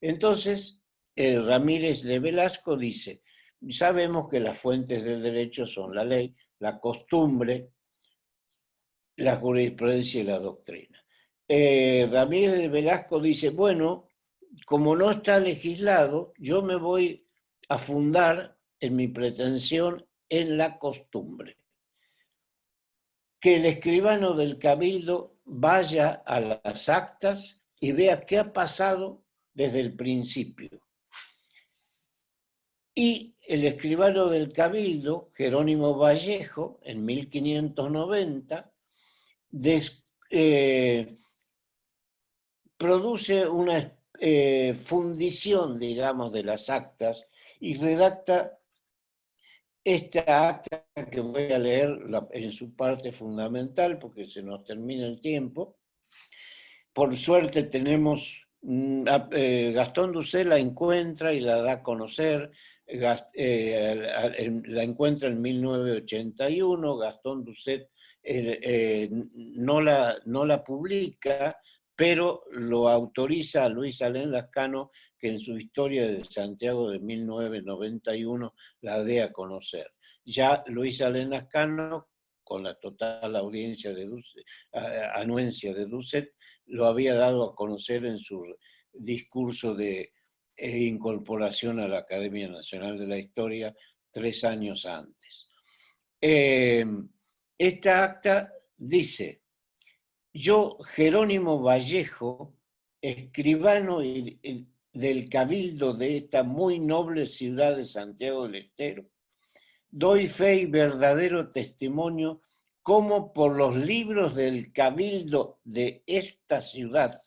Entonces, Ramírez de Velasco dice, sabemos que las fuentes del derecho son la ley, la costumbre, la jurisprudencia y la doctrina. Ramírez de Velasco dice, bueno, como no está legislado, yo me voy a fundar en mi pretensión en la costumbre. Que el escribano del cabildo vaya a las actas y vea qué ha pasado desde el principio. Y el escribano del cabildo, Jerónimo Vallejo, en 1590, produce una fundición, digamos, de las actas y redacta esta acta que voy a leer en su parte fundamental porque se nos termina el tiempo. Por suerte tenemos, Gastón Doucet la encuentra y la da a conocer, la encuentra en 1981, Gastón Doucet no la publica, pero lo autoriza a Luis Alén Lascano, que en su historia de Santiago de 1991 la dé a conocer. Ya Luis Alén Lascano, con la total anuencia de Doucet, lo había dado a conocer en su discurso de incorporación a la Academia Nacional de la Historia 3 años antes. Esta acta dice, yo, Jerónimo Vallejo, escribano del cabildo de esta muy noble ciudad de Santiago del Estero, doy fe y verdadero testimonio como por los libros del cabildo de esta ciudad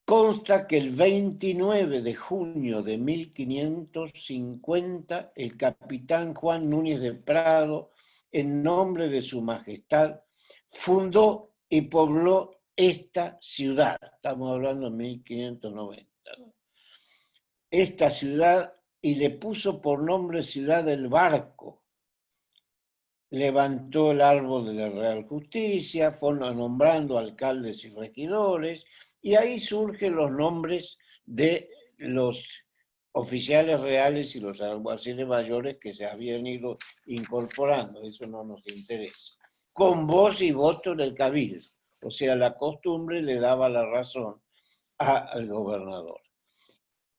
consta que el 29 de junio de 1550 el capitán Juan Núñez de Prado, en nombre de su majestad, fundó y pobló esta ciudad. Estamos hablando de 1590. ¿No? Esta ciudad, y le puso por nombre Ciudad del Barco. Levantó el árbol de la Real Justicia, fue nombrando alcaldes y regidores, y ahí surgen los nombres de los oficiales reales y los alguaciles mayores que se habían ido incorporando. Eso no nos interesa. Con voz y voto en el cabildo. O sea, la costumbre le daba la razón al gobernador.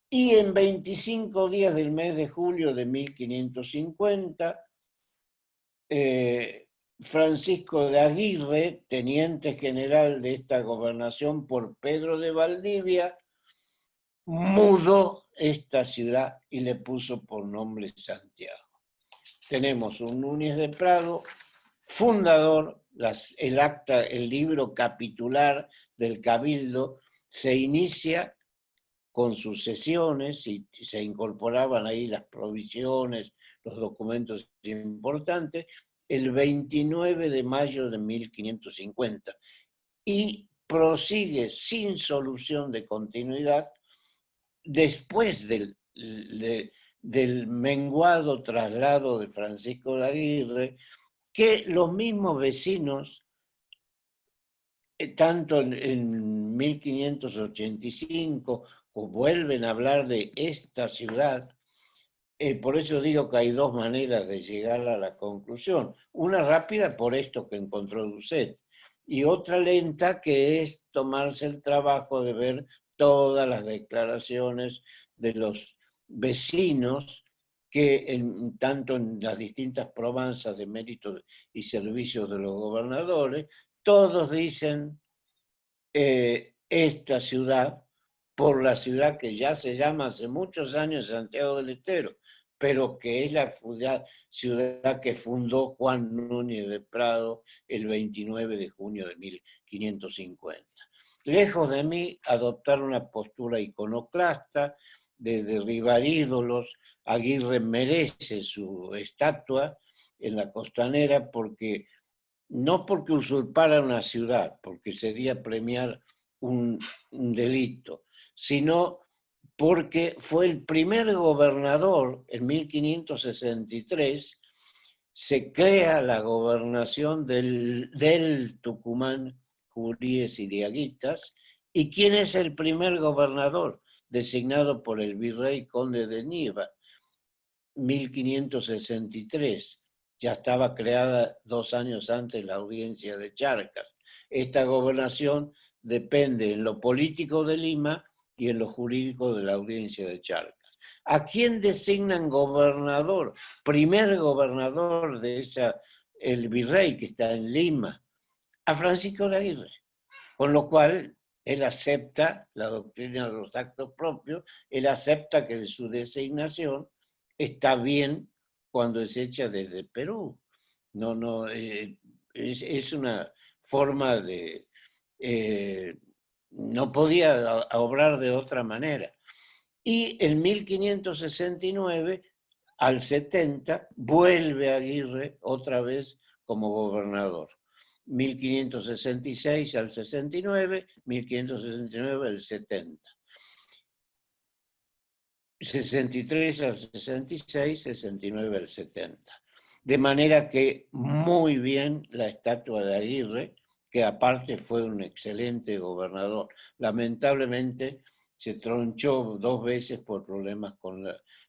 Y en 25 días del mes de julio de 1550, Francisco de Aguirre, teniente general de esta gobernación por Pedro de Valdivia, mudó esta ciudad y le puso por nombre Santiago. Tenemos un Núñez de Prado, fundador, el libro capitular del Cabildo se inicia con sus sesiones y se incorporaban ahí las provisiones, los documentos importantes, el 29 de mayo de 1550 y prosigue sin solución de continuidad después del menguado traslado de Francisco de Aguirre, que los mismos vecinos, tanto en 1585, vuelven a hablar de esta ciudad. Por eso digo que hay dos maneras de llegar a la conclusión. Una rápida por esto que encontró Doucet, y otra lenta, que es tomarse el trabajo de ver todas las declaraciones de los vecinos que tanto en las distintas probanzas de méritos y servicios de los gobernadores, todos dicen esta ciudad, por la ciudad que ya se llama hace muchos años Santiago del Estero, pero que es la ciudad que fundó Juan Núñez de Prado el 29 de junio de 1550. Lejos de mí adoptar una postura iconoclasta, de derribar ídolos. Aguirre merece su estatua en la Costanera no porque usurpara una ciudad, porque sería premiar un delito, sino porque fue el primer gobernador en 1563, se crea la gobernación del Tucumán, Juríes y Diaguitas. ¿Y quién es el primer gobernador? Designado por el virrey conde de Nieva, 1563. Ya estaba creada 2 años antes la audiencia de Charcas. Esta gobernación depende en lo político de Lima y en lo jurídico de la audiencia de Charcas. ¿A quién designan gobernador? Primer gobernador de el virrey que está en Lima, a Francisco de Aguirre. Con lo cual, él acepta la doctrina de los actos propios, él acepta que de su designación está bien cuando es hecha desde Perú. Es una forma de... no podía obrar de otra manera. Y en 1569, al 70, vuelve Aguirre otra vez como gobernador. 1566 al 69, 1569 al 70. 63 al 66, 69 al 70. De manera que muy bien la estatua de Aguirre, que aparte fue un excelente gobernador. Lamentablemente se tronchó 2 veces por problemas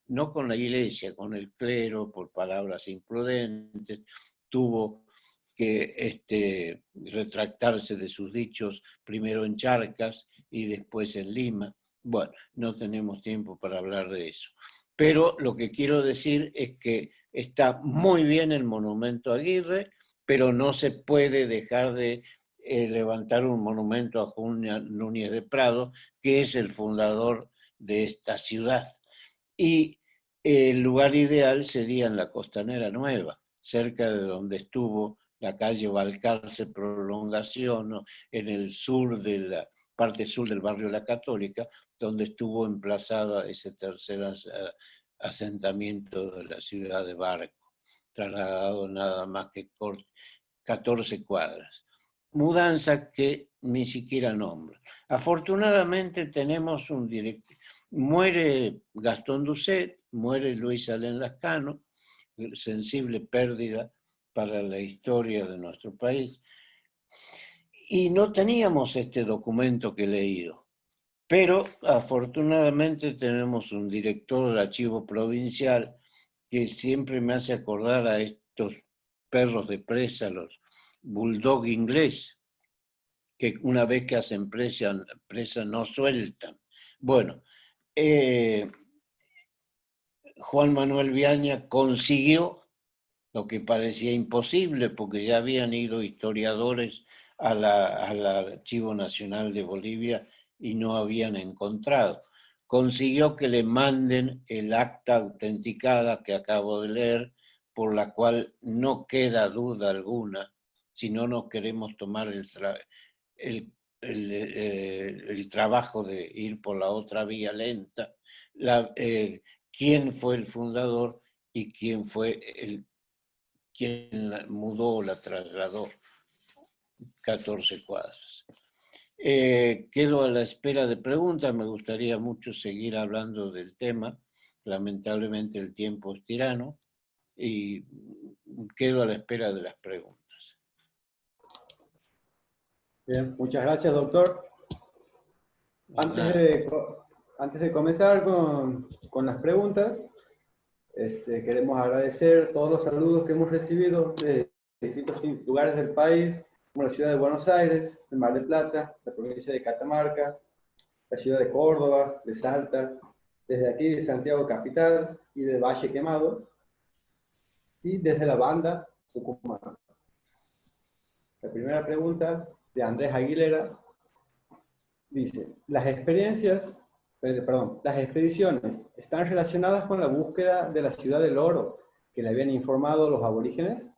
no con la iglesia, con el clero, por palabras imprudentes. Tuvo que retractarse de sus dichos, primero en Charcas y después en Lima. Bueno, no tenemos tiempo para hablar de eso. Pero lo que quiero decir es que está muy bien el monumento a Aguirre, pero no se puede dejar de levantar un monumento a Juan Núñez de Prado, que es el fundador de esta ciudad. Y el lugar ideal sería en la Costanera Nueva, cerca de donde estuvo la calle Balcarce Prolongación, ¿no? En el sur de la parte sur del barrio La Católica, donde estuvo emplazada ese tercer asentamiento de la ciudad de Barco, trasladado nada más que 14 cuadras. Mudanza que ni siquiera nombra. Afortunadamente tenemos un director. Muere Gastón Doucet, muere Luis Alén Lascano, sensible pérdida para la historia de nuestro país. Y no teníamos este documento que he leído, pero afortunadamente tenemos un director del archivo provincial que siempre me hace acordar a estos perros de presa, los bulldog inglés, que una vez que hacen presa no sueltan. Bueno, Juan Manuel Viaña consiguió lo que parecía imposible, porque ya habían ido historiadores al Archivo Nacional de Bolivia y no habían encontrado. consiguió que le manden el acta autenticada que acabo de leer, por la cual no queda duda alguna, si no nos queremos tomar el trabajo de ir por la otra vía lenta, quién fue el fundador y quién fue quien la mudó o la trasladó 14 cuadras. Quedo a la espera de preguntas, me gustaría mucho seguir hablando del tema, lamentablemente el tiempo es tirano, y quedo a la espera de las preguntas.
Bien, muchas gracias, doctor. Antes de comenzar con las preguntas, queremos agradecer todos los saludos que hemos recibido de distintos lugares del país, como la ciudad de Buenos Aires, el Mar del Plata, la provincia de Catamarca, la ciudad de Córdoba, de Salta, desde aquí de Santiago Capital y de Valle Quemado, y desde la banda Tucumán. La primera pregunta de Andrés Aguilera dice: las expediciones están relacionadas con la búsqueda de la ciudad del oro que le habían informado los aborígenes.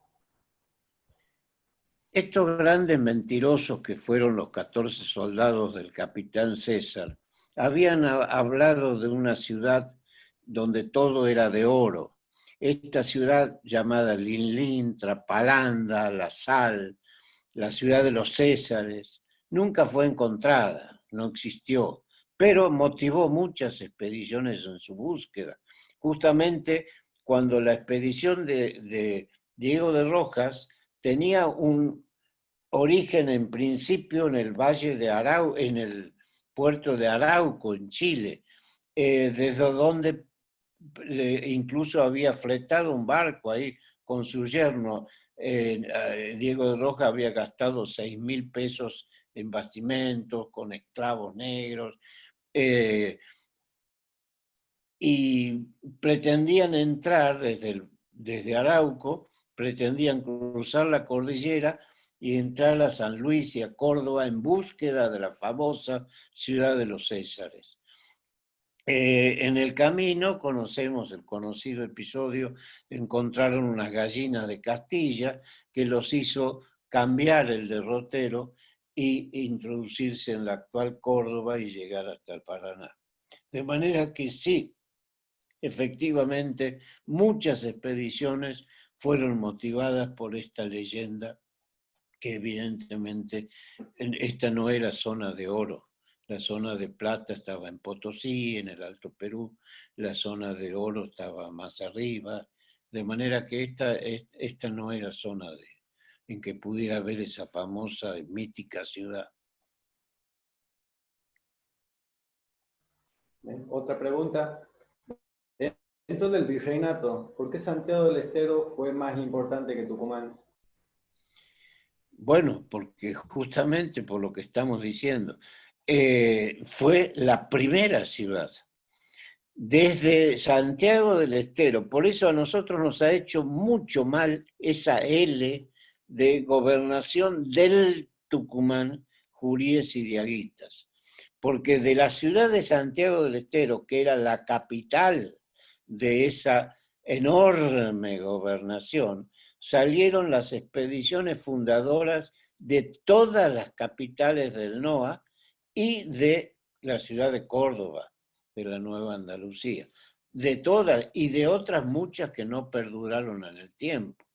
Estos grandes mentirosos que fueron los 14 soldados del capitán César habían hablado de una ciudad donde todo era de oro. Esta ciudad llamada Linlin, Trapalanda, La Sal, la ciudad de los Césares, nunca fue encontrada, no existió, pero motivó muchas expediciones en su búsqueda. Justamente cuando la expedición de Diego de Rojas tenía un origen en principio en el valle de Arauco, en el puerto de Arauco, en Chile, desde donde incluso había fletado un barco ahí con su yerno. Diego de Rojas había gastado 6.000 pesos en bastimentos, con esclavos negros, y pretendían entrar desde Arauco, pretendían cruzar la cordillera y entrar a San Luis y a Córdoba en búsqueda de la famosa ciudad de los Césares. En el camino conocemos el conocido episodio, encontraron unas gallinas de Castilla que los hizo cambiar el derrotero e introducirse en la actual Córdoba y llegar hasta el Paraná. De manera que sí, efectivamente, muchas expediciones fueron motivadas por esta leyenda, que evidentemente esta no era zona de oro. La zona de plata estaba en Potosí, en el Alto Perú, la zona de oro estaba más arriba, de manera que esta no era zona en que pudiera haber esa famosa y mítica ciudad.
Bien, otra pregunta. Dentro del virreinato, ¿por qué Santiago del Estero fue más importante que Tucumán?
Bueno, porque justamente por lo que estamos diciendo, fue la primera ciudad. Desde Santiago del Estero, por eso a nosotros nos ha hecho mucho mal esa L de gobernación del Tucumán, Juríes y Diaguitas, porque de la ciudad de Santiago del Estero, que era la capital de esa enorme gobernación, salieron las expediciones fundadoras de todas las capitales del NOA y de la ciudad de Córdoba, de la Nueva Andalucía, de todas y de otras muchas que no perduraron en el tiempo.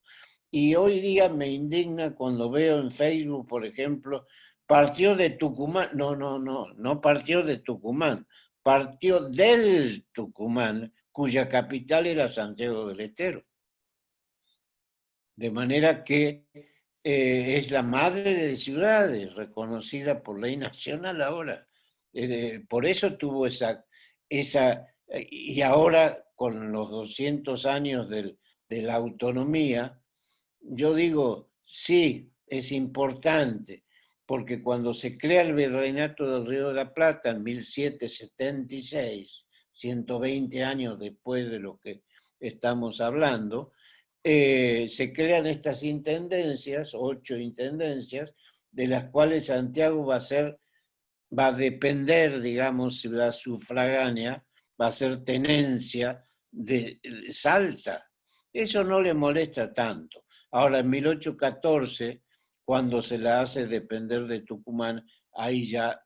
Y hoy día me indigna cuando veo en Facebook, por ejemplo, partió de Tucumán. No partió de Tucumán, partió del Tucumán, cuya capital era Santiago del Estero. De manera que es la madre de ciudades, reconocida por ley nacional ahora. Por eso tuvo esa, y ahora con los 200 años de la autonomía, yo digo, sí, es importante, porque cuando se crea el Virreinato del Río de la Plata en 1776, 120 años después de lo que estamos hablando, se crean estas intendencias, 8 intendencias, de las cuales Santiago va a ser va a depender, digamos, si la sufragánea va a ser tenencia de Salta. Eso no le molesta tanto. Ahora, en 1814, cuando se la hace depender de Tucumán, ahí ya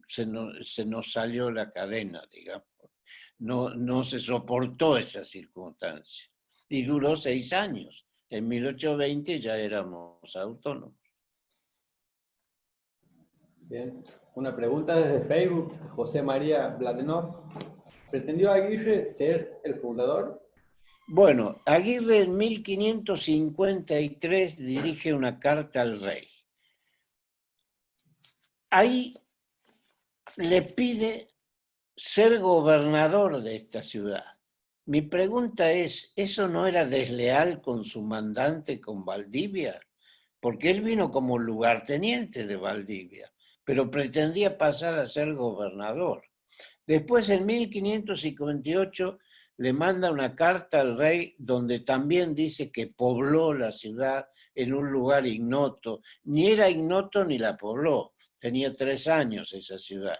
se nos salió la cadena, digamos. No se soportó esa circunstancia. Y duró 6 años. En 1820 ya éramos autónomos.
Bien. Una pregunta desde Facebook, José María Bladenov. ¿Pretendió Aguirre ser el fundador?
Bueno, Aguirre en 1553 dirige una carta al rey. Ahí le pide ser gobernador de esta ciudad. Mi pregunta es, ¿eso no era desleal con su mandante, con Valdivia? Porque él vino como lugarteniente de Valdivia, pero pretendía pasar a ser gobernador. Después, en 1558, le manda una carta al rey donde también dice que pobló la ciudad en un lugar ignoto. Ni era ignoto ni la pobló. Tenía 3 años esa ciudad.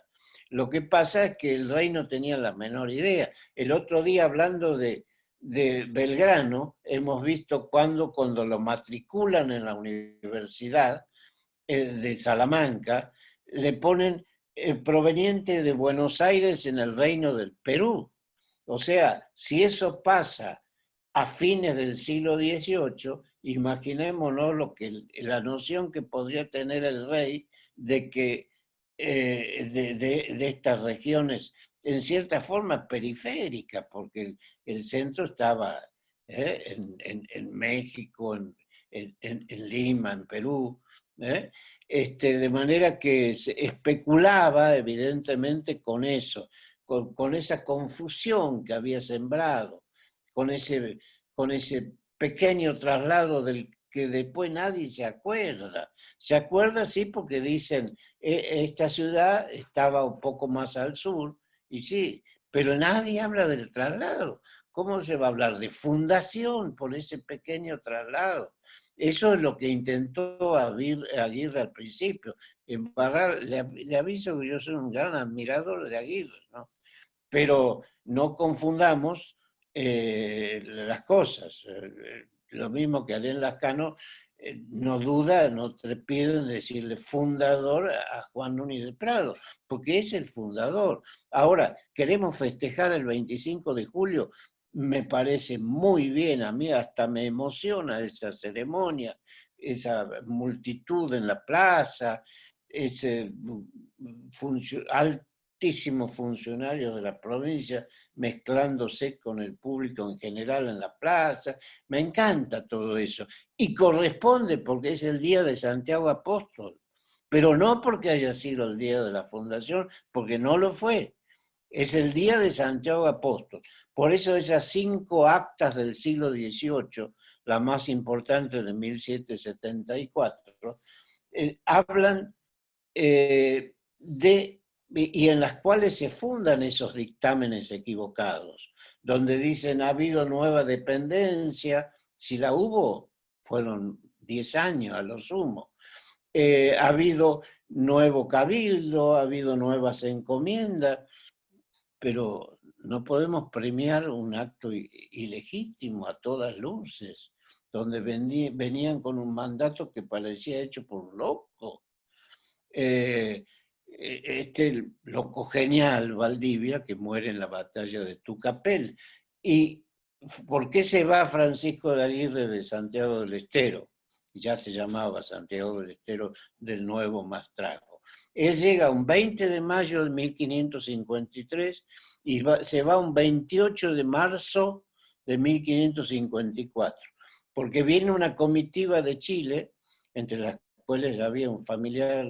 Lo que pasa es que el rey no tenía la menor idea. El otro día, hablando de Belgrano, hemos visto cuando lo matriculan en la Universidad de Salamanca, le ponen proveniente de Buenos Aires en el Reino del Perú. O sea, si eso pasa a fines del siglo XVIII, imaginémonos la noción que podría tener el rey de que de estas regiones, en cierta forma periféricas, porque el centro estaba en México, en Lima, en Perú, de manera que se especulaba evidentemente con eso, con esa confusión que había sembrado, con ese pequeño traslado del que después nadie se acuerda. Se acuerda, sí, porque dicen, esta ciudad estaba un poco más al sur, y sí, pero nadie habla del traslado. ¿Cómo se va a hablar de fundación por ese pequeño traslado? Eso es lo que intentó Aguirre al principio. Le aviso que yo soy un gran admirador de Aguirre, ¿no? Pero no confundamos las cosas. Lo mismo que Alain Lascano no duda, no trepida en decirle fundador a Juan Núñez de Prado, porque es el fundador. Ahora, queremos festejar el 25 de julio, me parece muy bien, a mí hasta me emociona esa ceremonia, esa multitud en la plaza, ese altísimos funcionarios de la provincia mezclándose con el público en general en la plaza. Me encanta todo eso. Y corresponde porque es el día de Santiago Apóstol, pero no porque haya sido el día de la fundación, porque no lo fue. Es el día de Santiago Apóstol. Por eso esas 5 actas del siglo XVIII, la más importante de 1774, hablan y en las cuales se fundan esos dictámenes equivocados, donde dicen ha habido nueva dependencia, si la hubo, fueron 10 años a lo sumo. Ha habido nuevo cabildo, ha habido nuevas encomiendas, pero no podemos premiar un acto ilegítimo a todas luces, donde venían con un mandato que parecía hecho por un loco. Este loco genial, Valdivia, que muere en la batalla de Tucapel. ¿Y por qué se va Francisco de Aguirre de Santiago del Estero? Ya se llamaba Santiago del Estero del Nuevo Maestrazgo. Él llega un 20 de mayo de 1553 y se va un 28 de marzo de 1554, porque viene una comitiva de Chile, entre las cuales había un familiar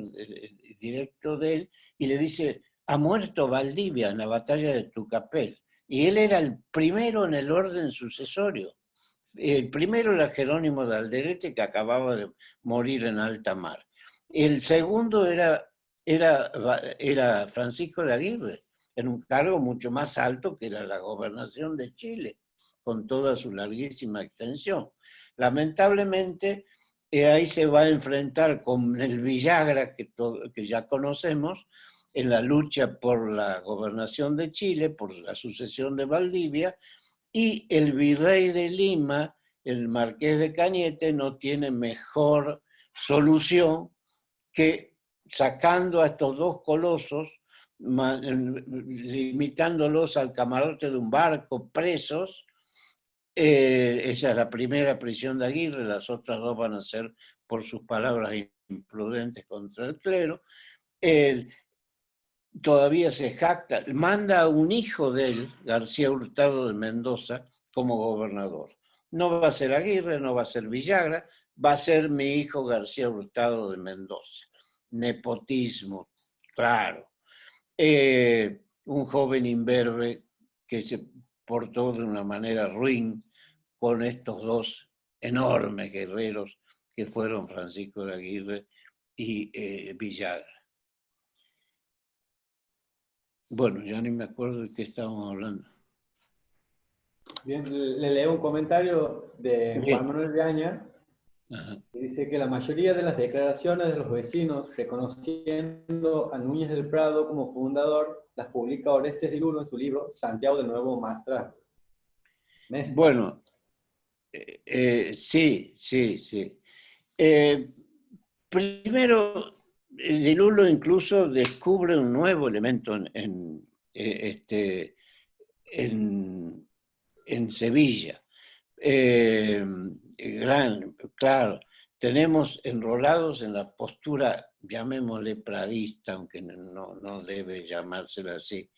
directo de él, y le dice, ha muerto Valdivia en la batalla de Tucapel. Y él era el primero en el orden sucesorio. El primero era Jerónimo de Alderete, que acababa de morir en alta mar. El segundo era Francisco de Aguirre, en un cargo mucho más alto que era la gobernación de Chile, con toda su larguísima extensión. Lamentablemente, ahí se va a enfrentar con el Villagra, que ya conocemos, en la lucha por la gobernación de Chile, por la sucesión de Valdivia, y el virrey de Lima, el marqués de Cañete, no tiene mejor solución que sacando a estos dos colosos, limitándolos al camarote de un barco, presos. Esa es la primera prisión de Aguirre, las otras dos van a ser por sus palabras imprudentes contra el clero. Todavía se jacta, manda a un hijo de él, García Hurtado de Mendoza, como gobernador. No va a ser Aguirre, no va a ser Villagra, va a ser mi hijo García Hurtado de Mendoza. Nepotismo, claro. Un joven imberbe que se portó de una manera ruin con estos dos enormes guerreros que fueron Francisco de Aguirre y Villagra. Bueno, ya ni me acuerdo de qué estábamos hablando.
Bien, le leo un comentario de
Bien.
Juan Manuel de Aña,
Ajá.
que dice que la mayoría de las declaraciones de los vecinos reconociendo a Núñez del Prado como fundador las publica Orestes de Lulo en su libro Santiago de Nuevo Maestrazgo.
Bueno, sí. Primero, De Lulo incluso descubre un nuevo elemento en Sevilla. Claro, tenemos enrolados en la postura, llamémosle pradista, aunque no debe llamársela así.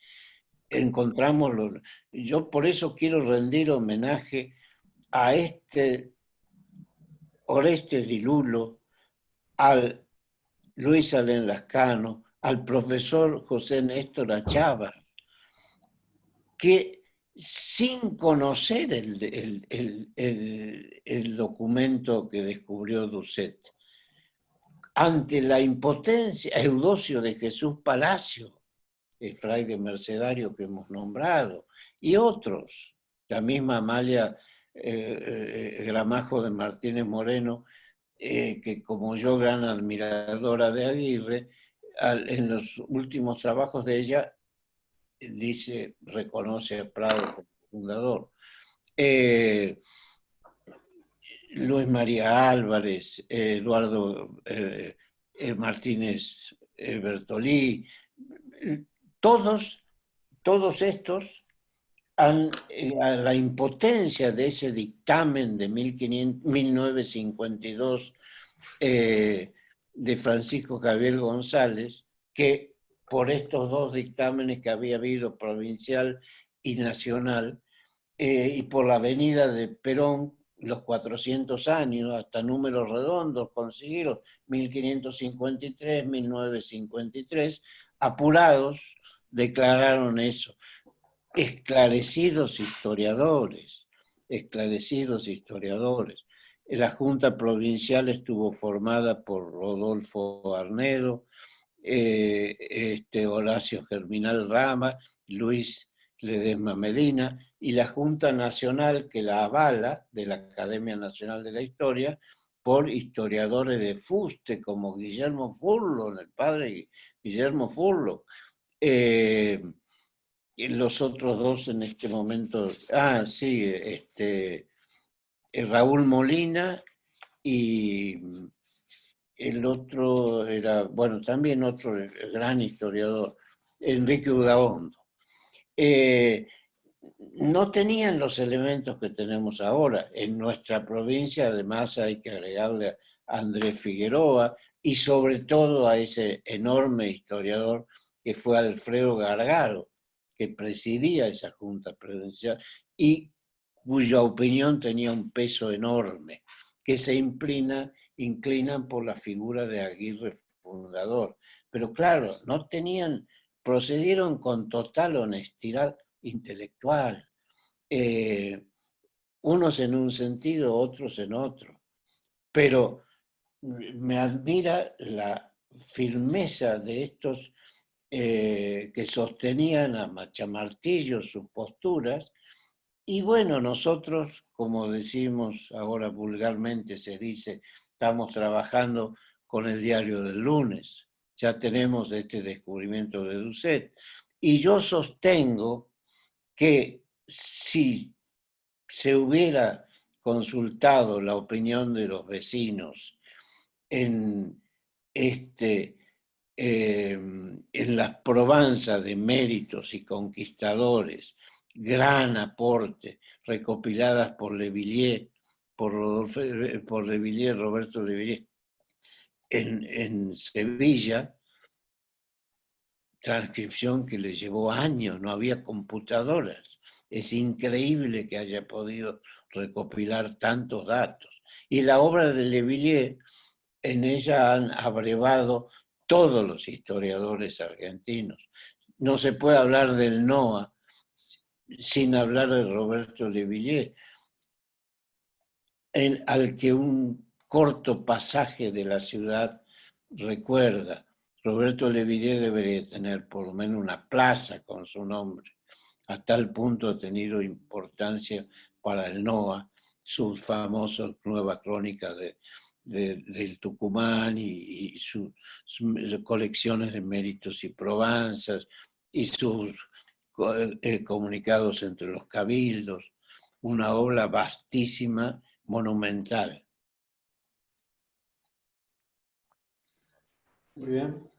Encontramos yo por eso quiero rendir homenaje a Orestes Di Lulo, al Luis Alén Lascano, al profesor José Néstor Achával, que sin conocer el documento que descubrió Doucet, ante la impotencia, Eudosio de Jesús Palacio, el fraile mercedario que hemos nombrado, y otros, la misma Amalia Gramajo de Martínez Moreno, que como yo, gran admiradora de Aguirre, en los últimos trabajos de ella, reconoce a Prado como fundador. Luis María Álvarez, Eduardo Martínez Bertolí, todos estos, a la impotencia de ese dictamen de 1952 de Francisco Javier González, que por estos dos dictámenes que había habido, provincial y nacional, y por la venida de Perón, los 400 años, hasta números redondos conseguidos, 1553, 1953, apurados, declararon eso. Esclarecidos historiadores. La Junta Provincial estuvo formada por Rodolfo Arnedo, Horacio Germinal Rama, Luis Ledesma Medina, y la Junta Nacional que la avala, de la Academia Nacional de la Historia, por historiadores de fuste, como Guillermo Furlo, el padre Guillermo Furlo. Los otros dos en este momento, Raúl Molina, y el otro era, bueno, también otro gran historiador, Enrique Udaondo. No tenían los elementos que tenemos ahora. En nuestra provincia, además, hay que agregarle a Andrés Figueroa y sobre todo a ese enorme historiador que fue Alfredo Gargaro, que presidía esa Junta Provincial y cuya opinión tenía un peso enorme, que se inclinan por la figura de Aguirre fundador. Pero claro, procedieron con total honestidad intelectual, unos en un sentido, otros en otro. Pero me admira la firmeza de estos que sostenían a machamartillo sus posturas. Y bueno, nosotros, como decimos ahora vulgarmente, se dice, estamos trabajando con el diario del lunes. ya tenemos este descubrimiento de Doucet. Y yo sostengo que si se hubiera consultado la opinión de los vecinos en las probanzas de méritos y conquistadores, gran aporte, recopiladas por Levillier, Roberto Levillier, en Sevilla, transcripción que le llevó años, no había computadoras. Es increíble que haya podido recopilar tantos datos. Y la obra de Levillier, en ella han abrevado todos los historiadores argentinos. No se puede hablar del NOA sin hablar de Roberto Levillier, al que un corto pasaje de la ciudad recuerda. Roberto Levillier debería tener por lo menos una plaza con su nombre. A tal punto ha tenido importancia para el NOA sus famosas Nueva Crónica del Tucumán y sus colecciones de méritos y probanzas y sus comunicados entre los cabildos. Una obra vastísima, monumental.
Muy bien.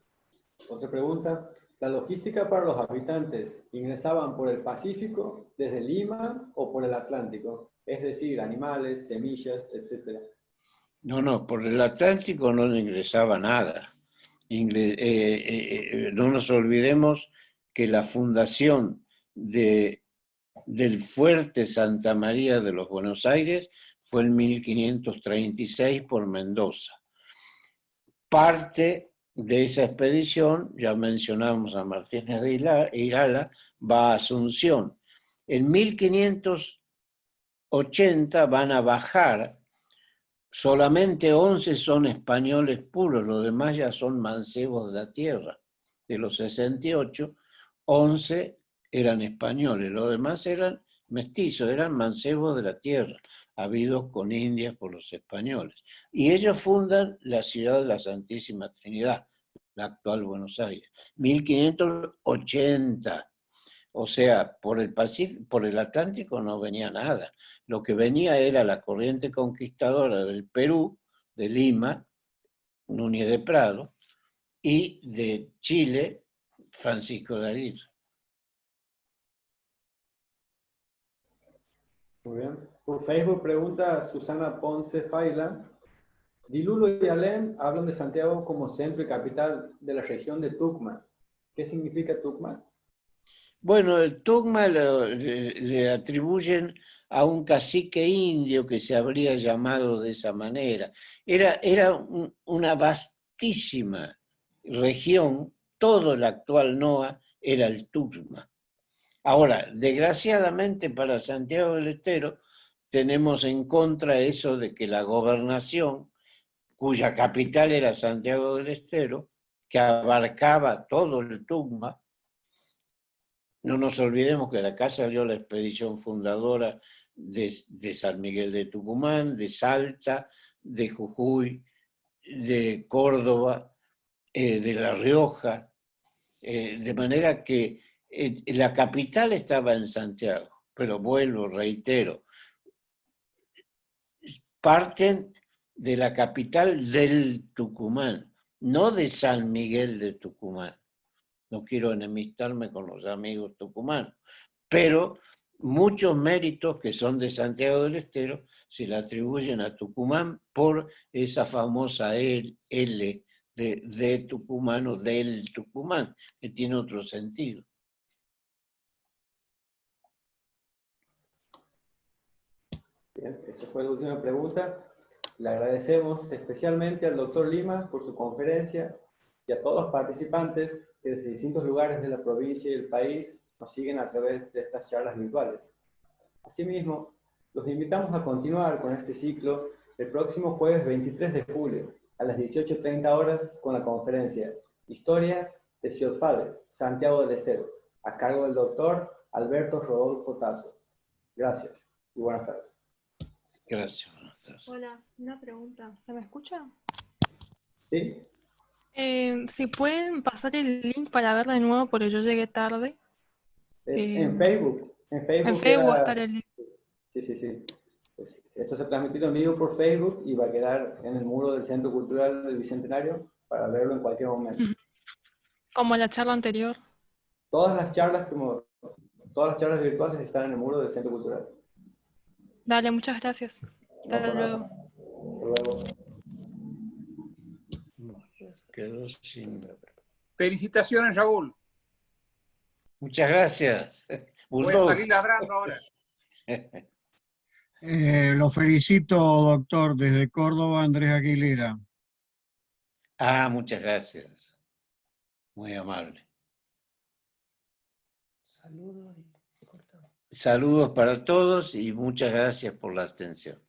Otra pregunta. ¿La logística para los habitantes ingresaban por el Pacífico, desde Lima o por el Atlántico? Es decir, animales, semillas, etc.
No, por el Atlántico no ingresaba nada. No nos olvidemos que la fundación del fuerte Santa María de los Buenos Aires fue en 1536 por Mendoza. Parte de esa expedición, ya mencionamos a Martínez de Irala, va a Asunción. En 1580 van a bajar, solamente 11 son españoles puros, los demás ya son mancebos de la tierra. De los 68, 11 eran españoles, los demás eran mestizos, eran mancebos de la tierra, habidos con Indias por los españoles. Y ellos fundan la ciudad de la Santísima Trinidad, la actual Buenos Aires, 1580. O sea, por el Pacífico, por el Atlántico no venía nada. Lo que venía era la corriente conquistadora del Perú, de Lima, Núñez de Prado, y de Chile, Francisco de Aguirre.
Muy bien. Por Facebook pregunta Susana Ponce Faila. Dilulo y Alem hablan de Santiago como centro y capital de la región de Tucumán. ¿Qué significa Tucumán?
Bueno, el Tucumán le atribuyen a un cacique indio que se habría llamado de esa manera. Era una vastísima región, todo el actual NOA era el Tucumán. Ahora, desgraciadamente para Santiago del Estero, tenemos en contra eso de que la gobernación, cuya capital era Santiago del Estero, que abarcaba todo el Tucumán. No nos olvidemos que de acá salió la expedición fundadora de San Miguel de Tucumán, de Salta, de Jujuy, de Córdoba, de La Rioja, de manera que la capital estaba en Santiago, pero vuelvo, reitero, parten de la capital del Tucumán, no de San Miguel de Tucumán. No quiero enemistarme con los amigos tucumanos, pero muchos méritos que son de Santiago del Estero se le atribuyen a Tucumán por esa famosa L de Tucumán o del Tucumán, que tiene otro sentido.
Bien, esa fue la última pregunta. Le agradecemos especialmente al doctor Lima por su conferencia y a todos los participantes que desde distintos lugares de la provincia y del país nos siguen a través de estas charlas virtuales. Asimismo, los invitamos a continuar con este ciclo el próximo jueves 23 de julio a las 18:30 horas con la conferencia Historia de Ciosfales, Santiago del Estero, a cargo del doctor Alberto Rodolfo Tasso. Gracias y buenas tardes.
Gracias, buenas tardes.
Hola, una pregunta. ¿Se me escucha?
¿Sí?
Si pueden pasar el link para verlo de nuevo, porque yo llegué tarde.
En Facebook. En
En
Facebook
Facebook va a
queda...
estar el link.
Sí, sí, sí. Esto se ha transmitido en vivo por Facebook y va a quedar en el muro del Centro Cultural del Bicentenario para verlo en cualquier momento.
Como la charla anterior.
Todas las charlas virtuales están en el muro del Centro Cultural.
Dale, muchas gracias.
No,
Hasta
por nada.
luego.
Hasta luego.
Quedó sin...
Felicitaciones, Raúl.
Muchas gracias.
Voy a
Bulldog.
salir ladrando ahora.
Lo felicito, doctor, desde Córdoba, Andrés Aguilera.
Ah, muchas gracias. Muy amable. Saludos para todos y muchas gracias por la atención.